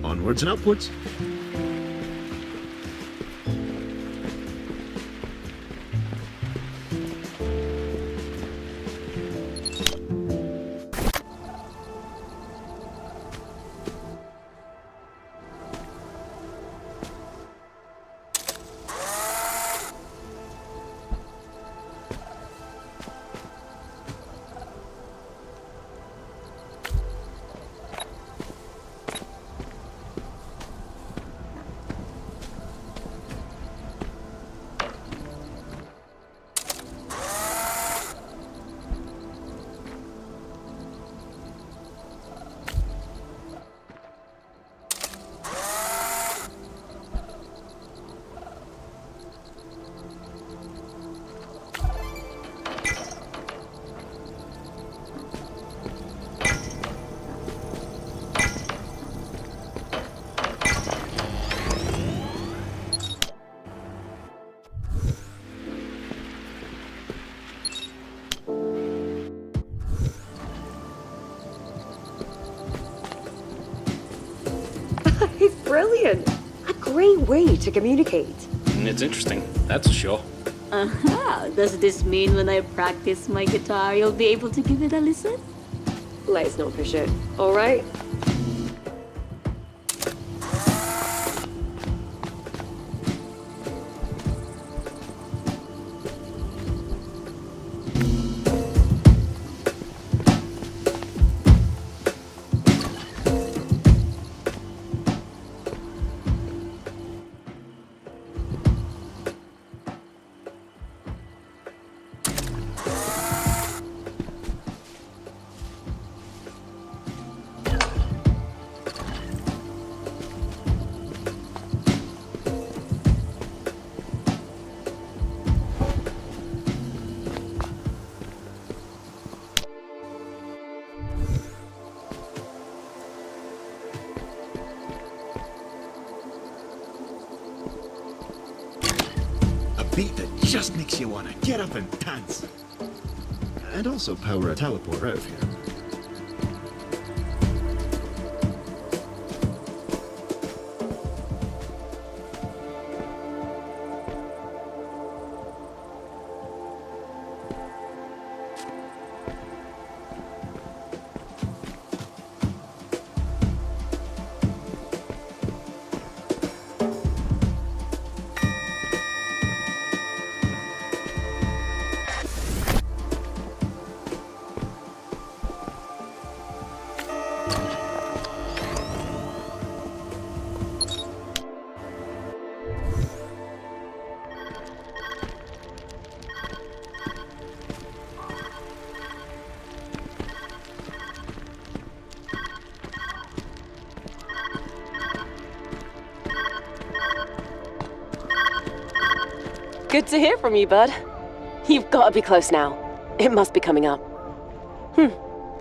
Onwards and upwards. It's brilliant! A great way to communicate. It's interesting, that's for sure. Aha! Does this mean when I practice my guitar, you'll be able to give it a listen? Let's not push it, alright? beat that just makes you want to get up and dance. And also power a teleport out of here. Good to hear from you, bud. You've got to be close now. It must be coming up.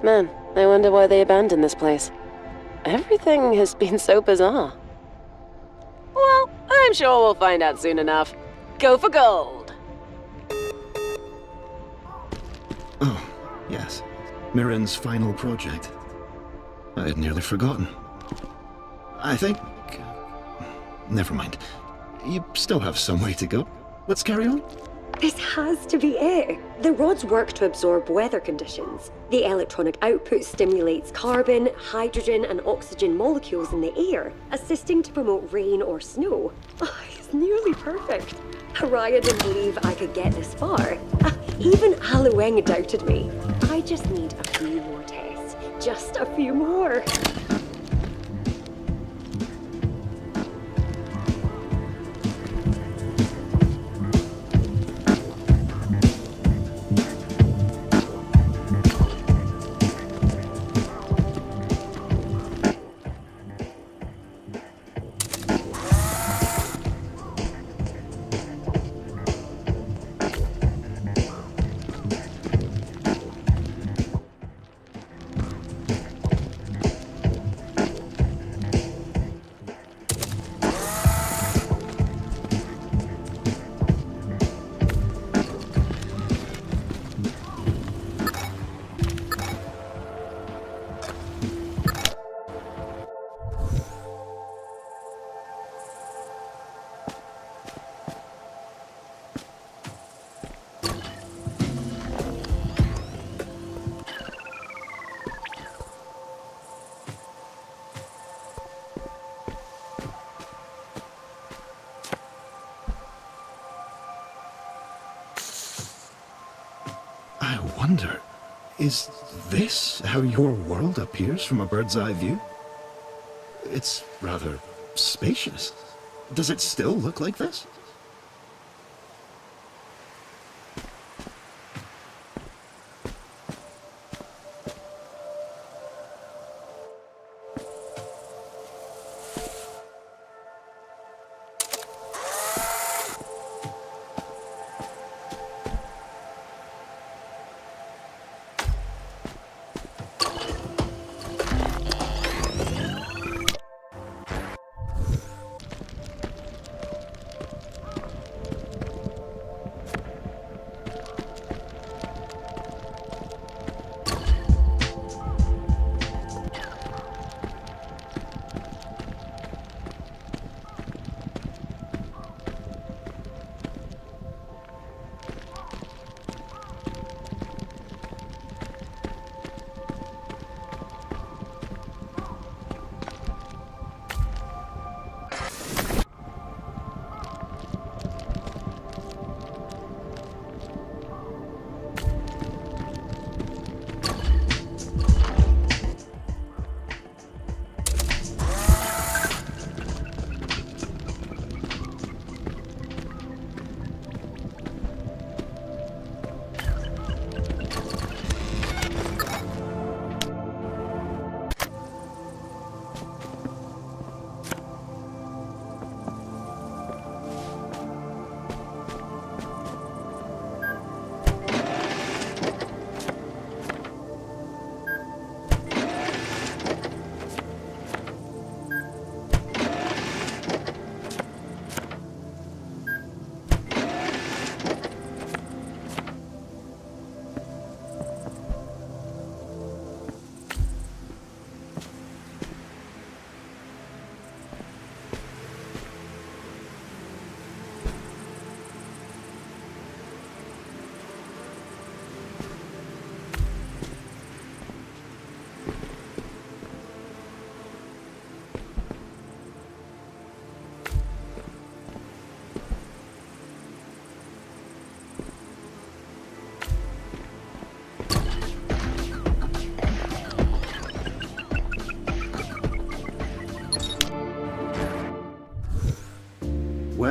Man, I wonder why they abandoned this place. Everything has been so bizarre. Well, I'm sure we'll find out soon enough. Go for gold! Oh, yes. Mirren's final project. I had nearly forgotten. I think... Never mind. You still have some way to go. Let's carry on. This has to be it. The rods work to absorb weather conditions. The electronic output stimulates carbon, hydrogen, and oxygen molecules in the air, assisting to promote rain or snow. Oh, it's nearly perfect. Haraya didn't believe I could get this far. Even Alueng doubted me. I just need a few more tests. Just a few more. I wonder, is this how your world appears from a bird's eye view? It's rather spacious. Does it still look like this?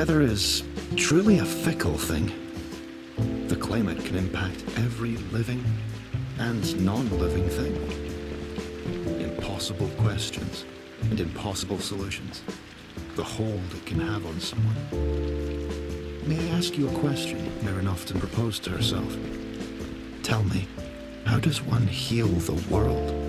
Weather is truly a fickle thing. The climate can impact every living and non-living thing. Impossible questions and impossible solutions. The hold it can have on someone. May I ask you a question? Mirren often proposed to herself. Tell me, how does one heal the world?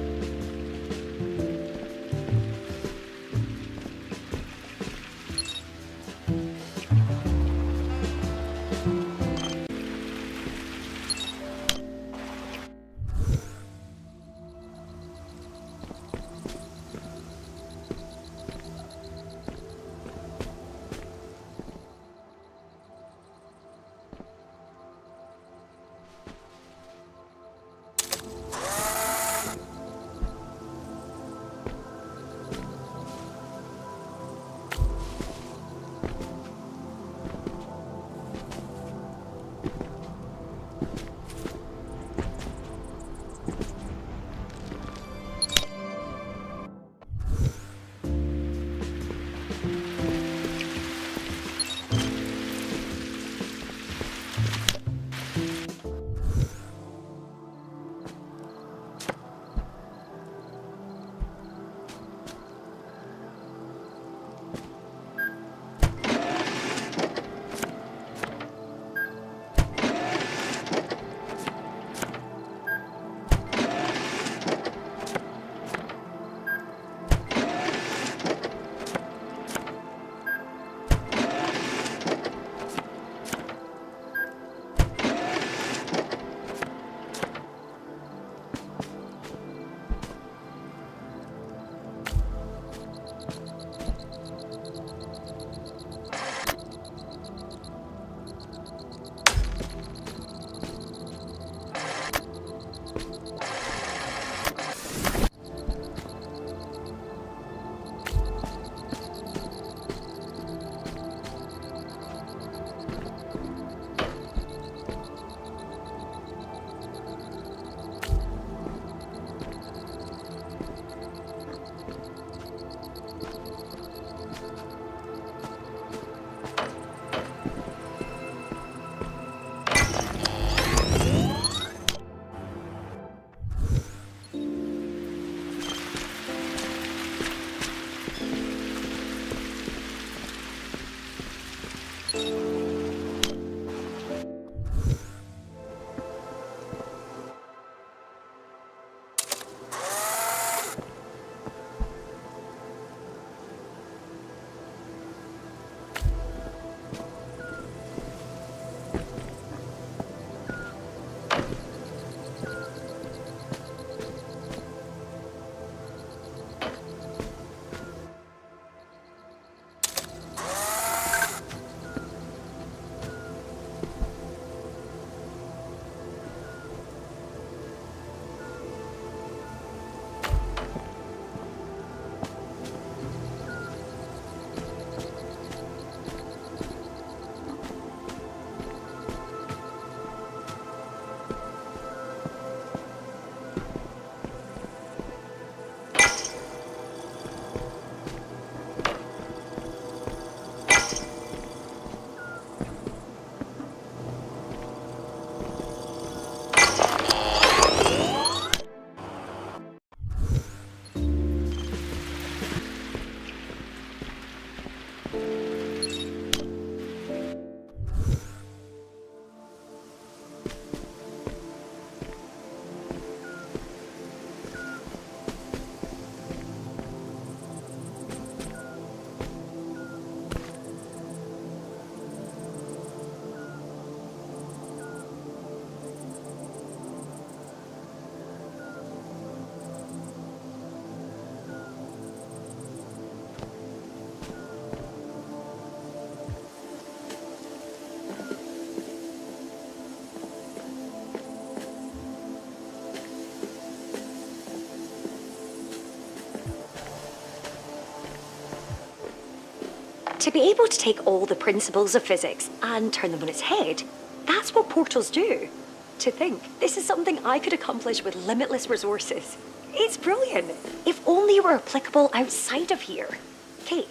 To be able to take all the principles of physics and turn them on its head, that's what portals do. To think, this is something I could accomplish with limitless resources. It's brilliant. If only it were applicable outside of here. Kate,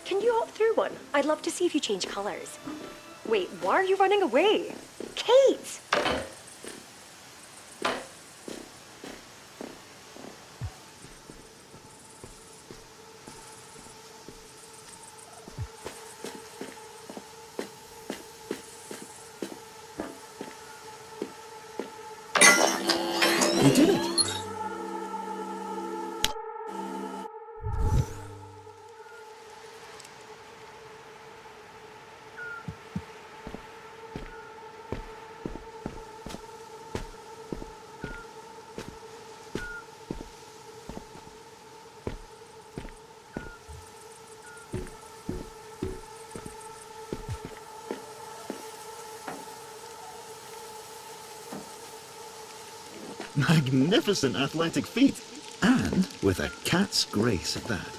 Can you hop through one? I'd love to see if you change colors. Wait, why are you running away? Kate! You did it! Magnificent athletic feat, and with a cat's grace at that.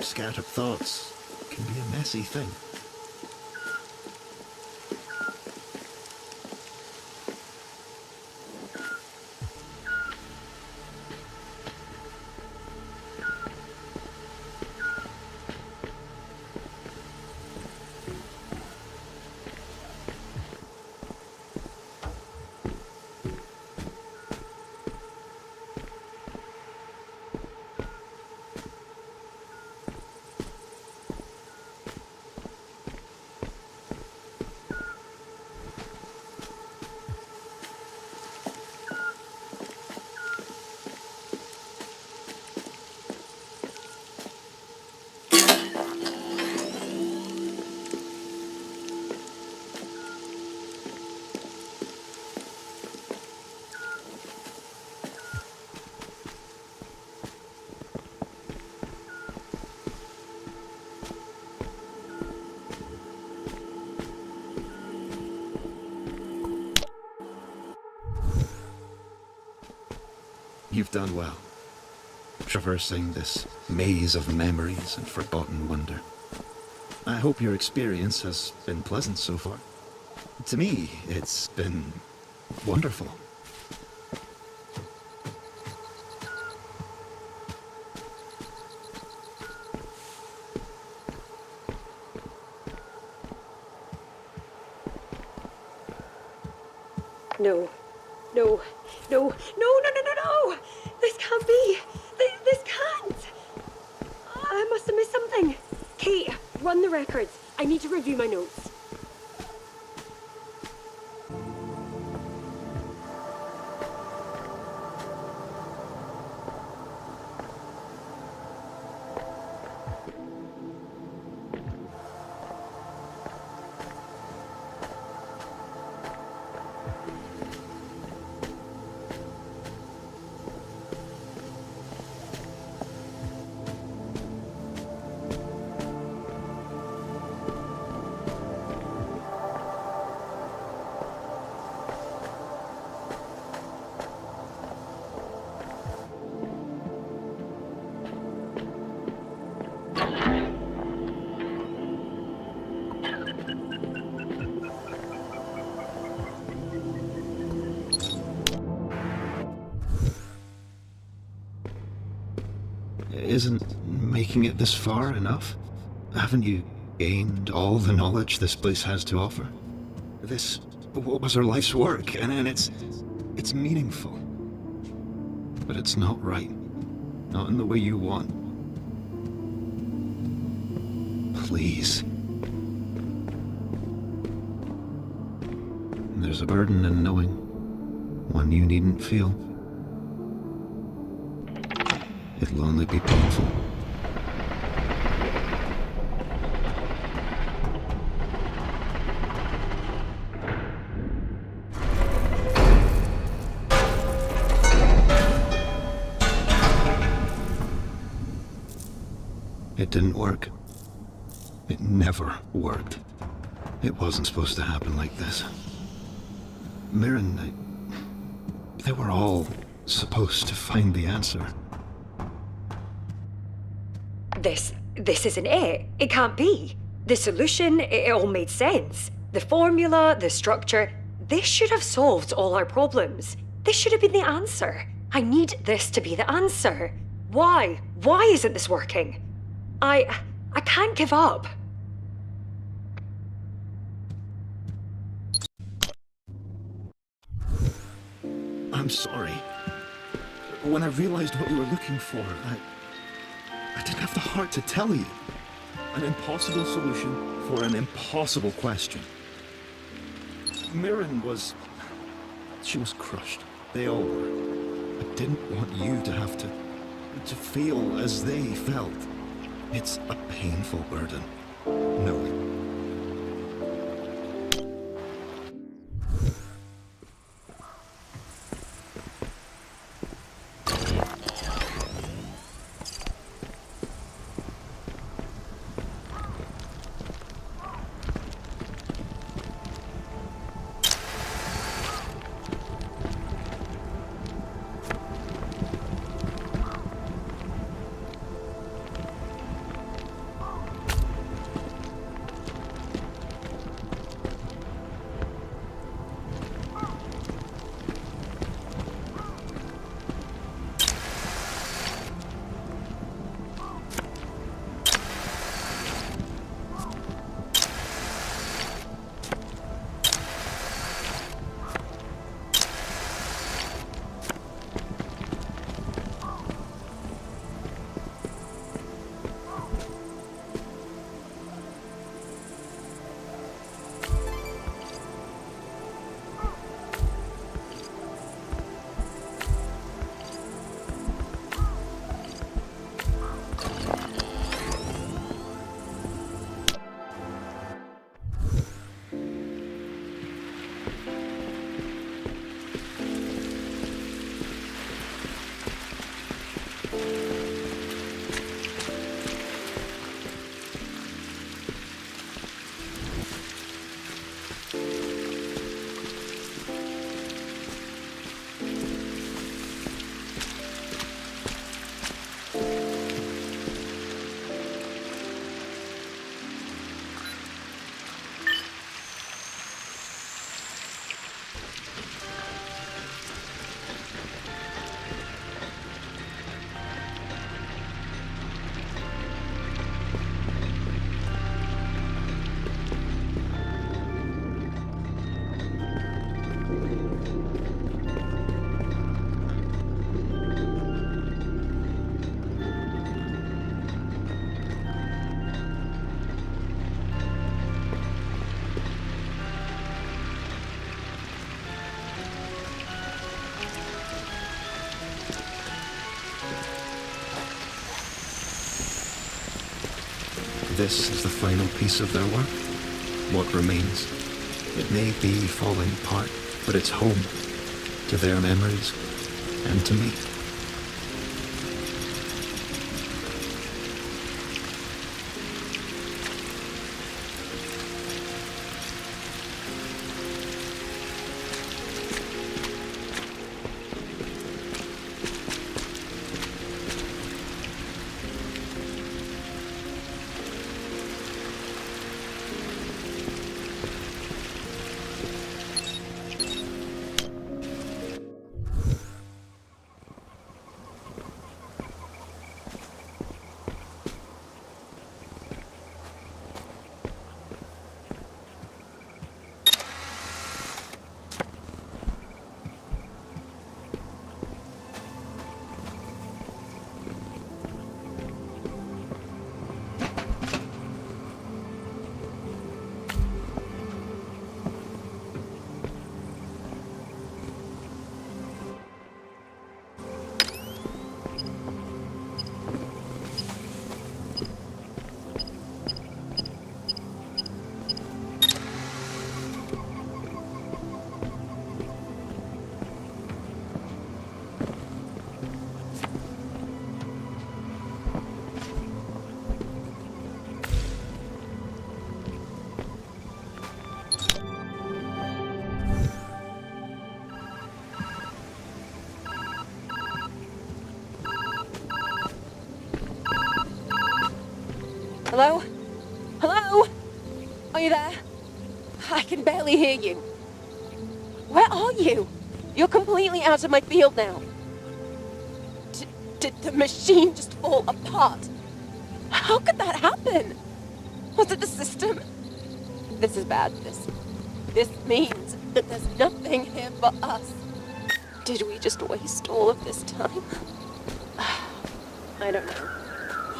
Scattered thoughts can be a messy thing. You've done well, traversing this maze of memories and forgotten wonder. I hope your experience has been pleasant so far. To me, it's been wonderful. No. No. No. No, no, no, no, no! This can't be! This can't! I must have missed something. Kate, run the records. I need to review my notes. Isn't making it this far enough? Haven't you gained all the knowledge this place has to offer? This was her life's work, and it's meaningful. But it's not right. Not in the way you want. Please. There's a burden in knowing, one you needn't feel. It'll only be painful. It didn't work. It never worked. It wasn't supposed to happen like this. Mirren, they were all supposed to find the answer. This isn't it. It can't be. The solution, it all made sense. The formula, the structure, this should have solved all our problems. This should have been the answer. I need this to be the answer. Why? Why isn't this working? I I can't give up. I'm sorry. When I realized what you were looking for, I didn't have the heart to tell you. An impossible solution for an impossible question. Mirren was... she was crushed. They all were. I didn't want you to have to feel as they felt. It's a painful burden. Know it. This is the final piece of their work. What remains. It may be falling apart, but it's home to their memories and to me. Hello? Hello? Are you there? I can barely hear you. Where are you? You're completely out of my field now. Did the machine just fall apart? How could that happen? Was it the system? This is bad. This means that there's nothing here for us. Did we just waste all of this time? I don't know.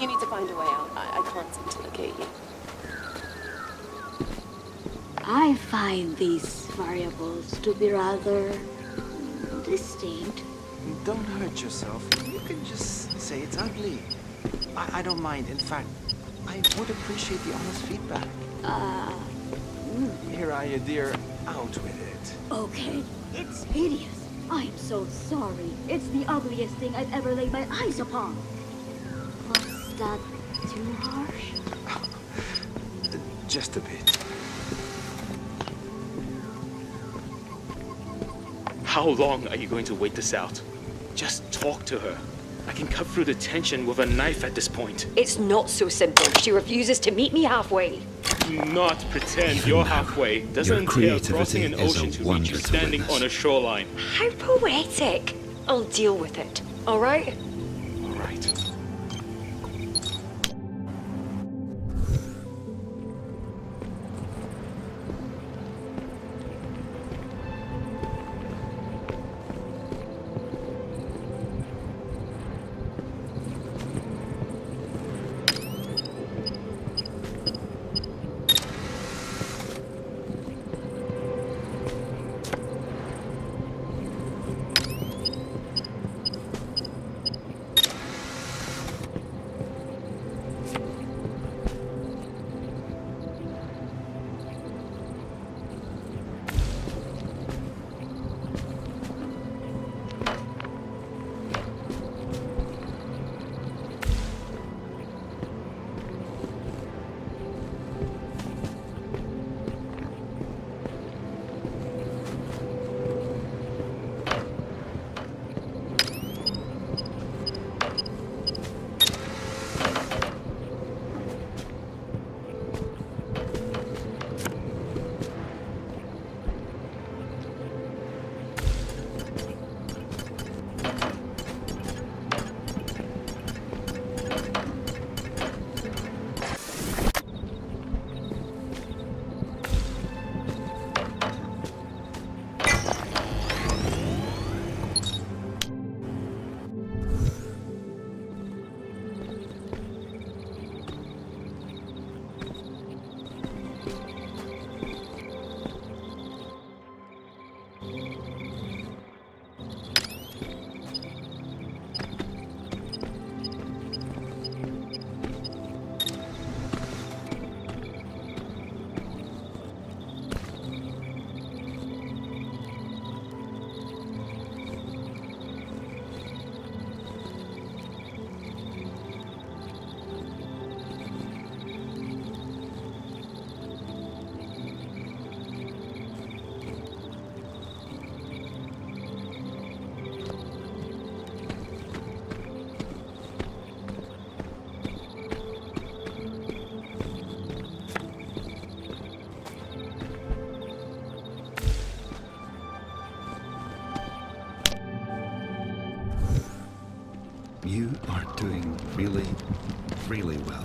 You need to find a way out. I can't seem to locate you. I find these variables to be rather distinct. Don't hurt yourself. You can just say it's ugly. I don't mind. In fact, I would appreciate the honest feedback. Here, Aya, dear. Out with it. Okay, it's hideous. I'm so sorry. It's the ugliest thing I've ever laid my eyes upon. Was that too harsh? Just a bit. How long are you going to wait this out? Just talk to her. I can cut through the tension with a knife at this point. It's not so simple. She refuses to meet me halfway. Do not pretend you're halfway. Doesn't entail crossing an ocean to reach you standing on a shoreline. How poetic. I'll deal with it. All right? All right. You are doing really, really well.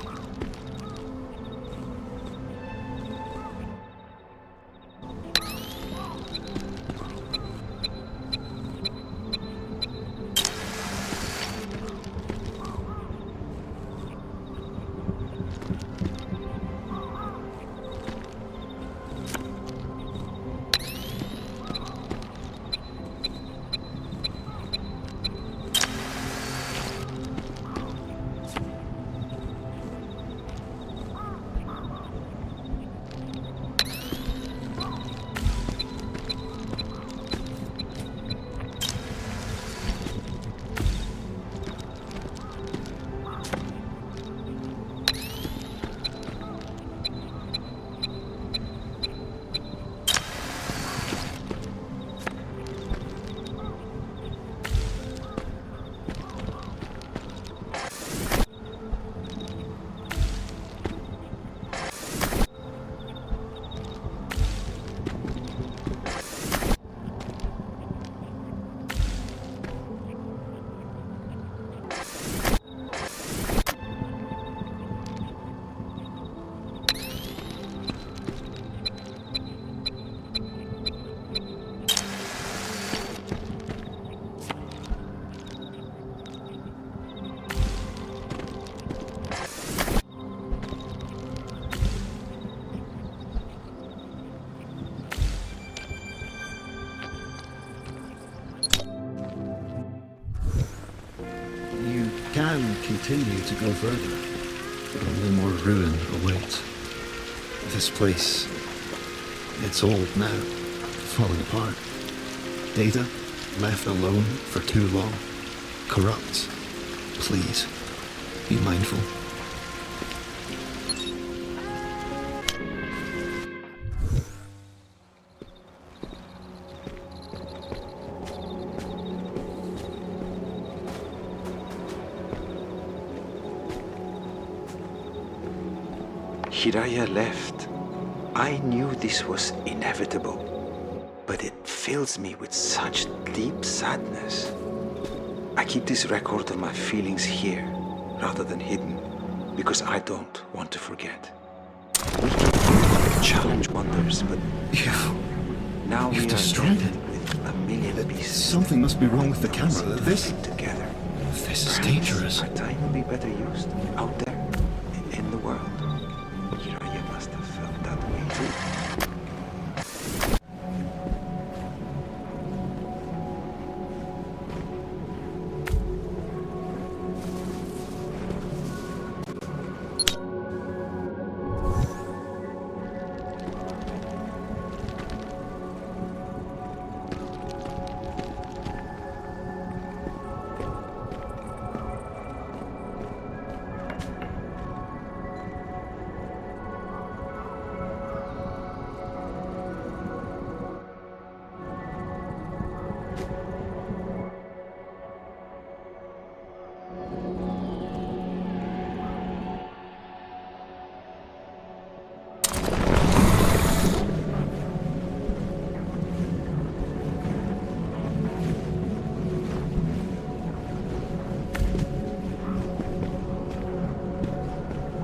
can continue to go further, but only more ruin awaits. This place, it's old now, falling apart. Ada, left alone for too long, corrupts. Please, be mindful. Hiraya left. I knew this was inevitable, but it fills me with such deep sadness. I keep this record of my feelings here, rather than hidden, because I don't want to forget. We can challenge wonders, but now we You've are destroyed dead it. with a million pieces. Something must be wrong with the camera. This Together. is dangerous. Our time will be better used out there in the world. Hiraya must have felt that way too.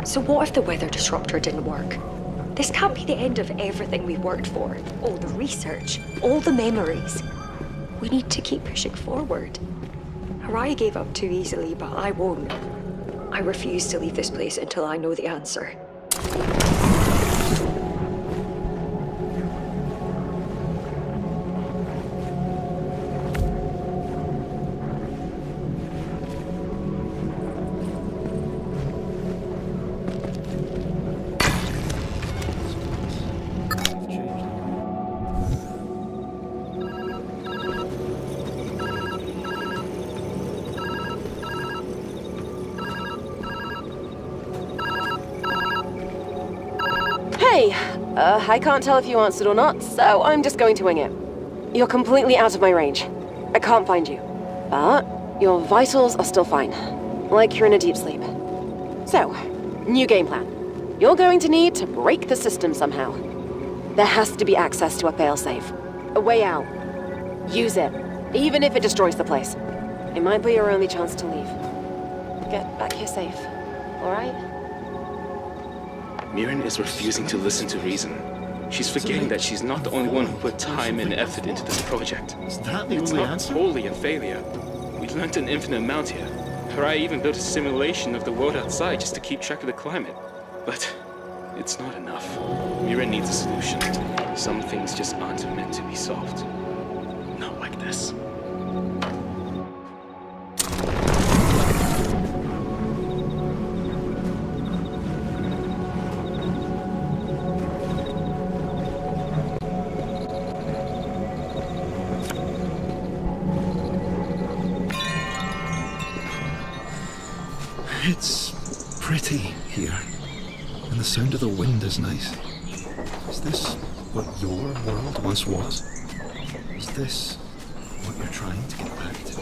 So what if the weather disruptor didn't work? This can't be the end of everything we worked for. All the research, all the memories. We need to keep pushing forward. Haraya gave up too easily, but I won't. I refuse to leave this place until I know the answer. Hey, I can't tell if you answered or not, so I'm just going to wing it. You're completely out of my range. I can't find you. But your vitals are still fine. Like you're in a deep sleep. So, new game plan. You're going to need to break the system somehow. There has to be access to a failsafe. A way out. Use it, even if it destroys the place. It might be your only chance to leave. Get back here safe, alright? Mirren is refusing to listen to reason. She's forgetting that she's not the only one who put time and effort into this project. Is that the It's only not answer? wholly a failure. We learned an infinite amount here. Haraya even built a simulation of the world outside just to keep track of the climate. But it's not enough. Mirren needs a solution. Some things just aren't meant to be solved. Not like this. It's pretty here, and the sound of the wind is nice. Is this what your world once was? Is this what you're trying to get back to?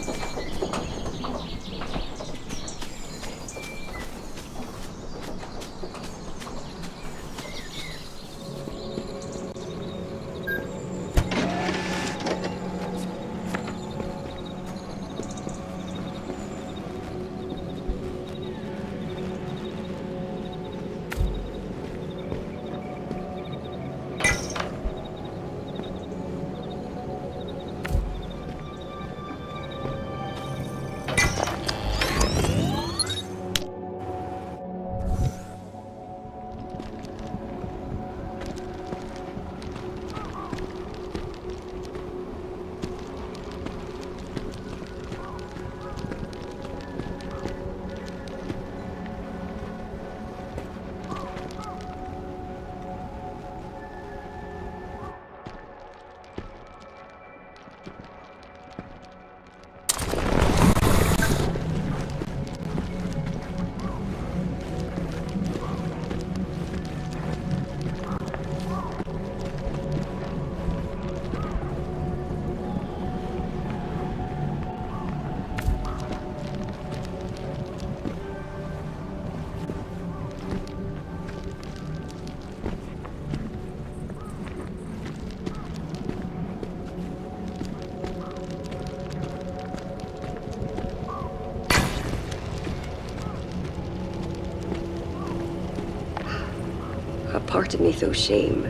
part of me feels shame.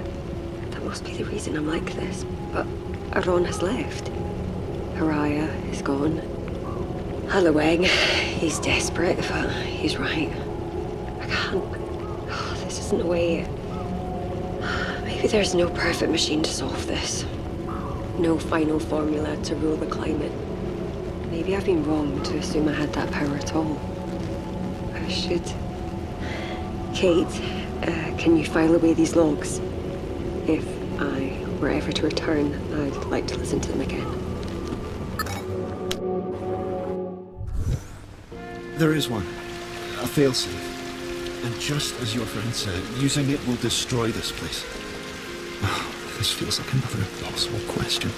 That must be the reason I'm like this. But Aron has left. Haraya is gone. Hallowang, he's desperate, but he's right. I can't. Oh, this isn't the way. Maybe there's no perfect machine to solve this. No final formula to rule the climate. Maybe I've been wrong to assume I had that power at all. I should. Kate, can you file away these logs? If I were ever to return, I'd like to listen to them again. There is one. A failsafe. And just as your friend said, using it will destroy this place. Oh, this feels like another impossible question.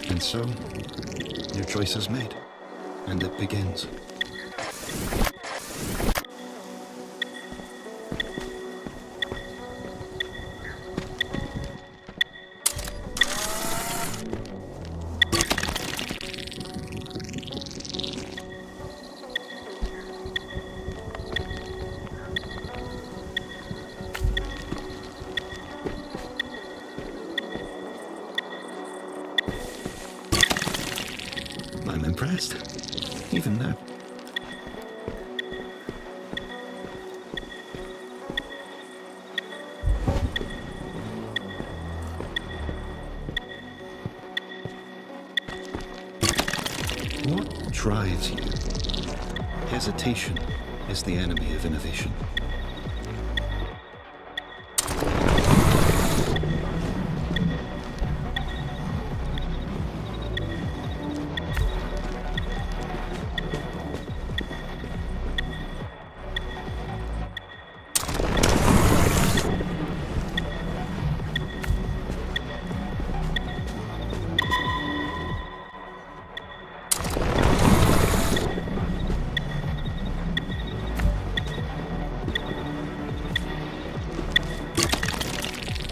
And so, your choice is made, and it begins. impressed, even now. What drives you? Hesitation is the enemy of innovation.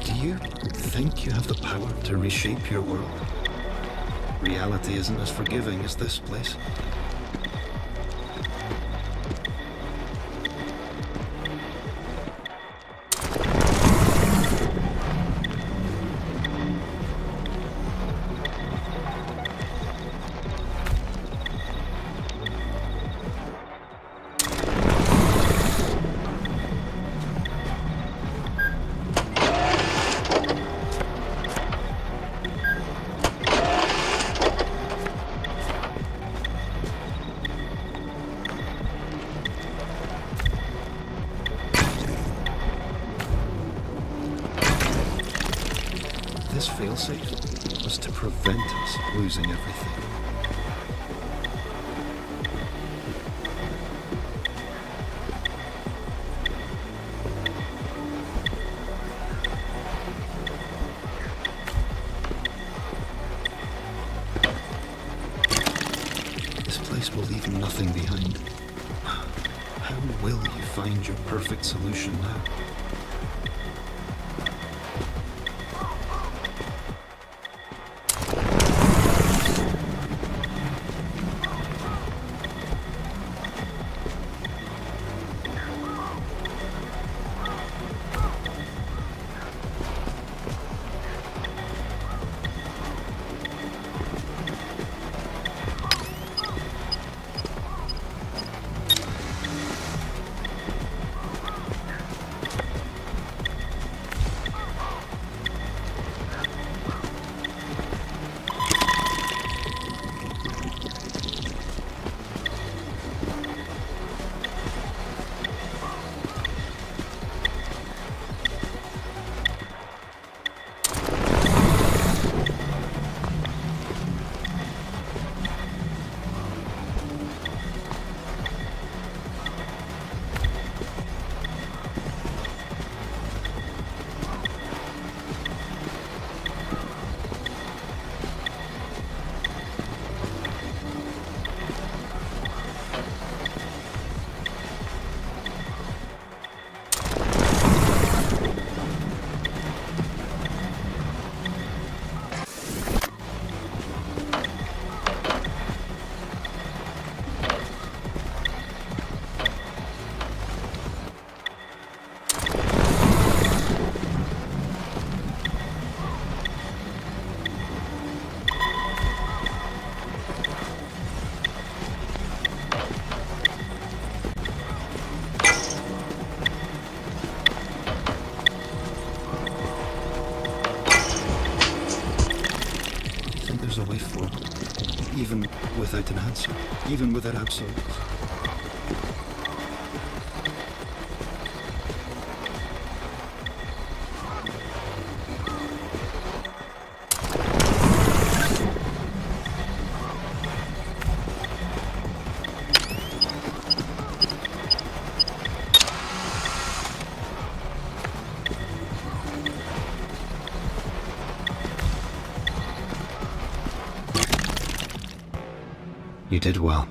Do you think you have the power to reshape your world? Reality isn't as forgiving as this place. This failsafe was to prevent us losing everything. This place will leave nothing behind. How will you find your perfect solution now? There's a way forward, even without an answer, even without absolutes. You did well.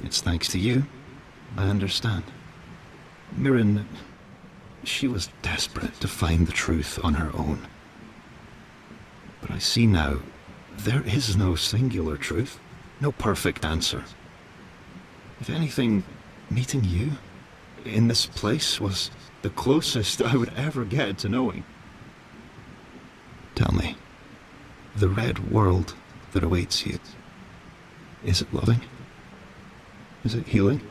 It's thanks to you. I understand. Mirren, she was desperate to find the truth on her own. But I see now, there is no singular truth, no perfect answer. If anything, meeting you in this place was the closest I would ever get to knowing. Tell me, the red world that awaits you, Is it loving? Is it healing?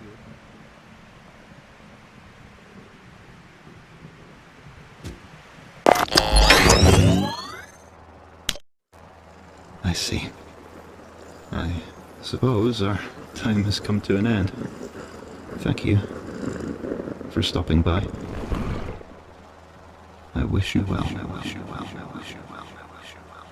I see. I suppose our time has come to an end. Thank you for stopping by. I wish you well. I wish you well. I wish you well. I wish you well.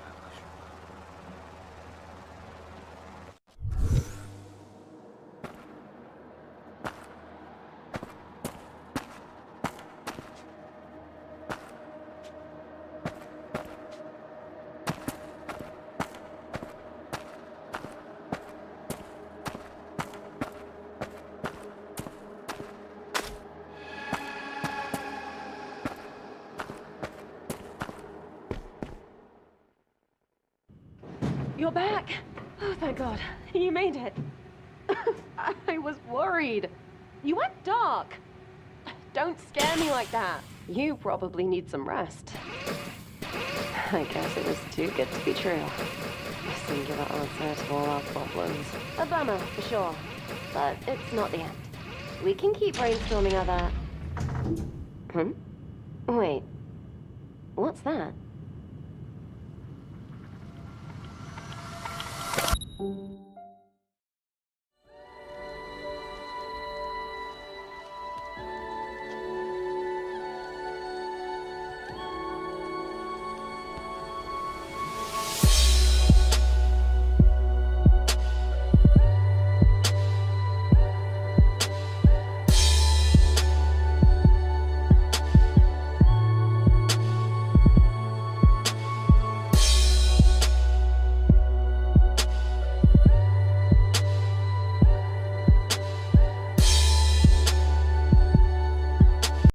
You're back! Oh, thank God. You made it. I was worried. You went dark. Don't scare me like that. You probably need some rest. I guess it was too good to be true. A singular answer to all our problems. A bummer, for sure. But it's not the end. We can keep brainstorming other... Wait. What's that?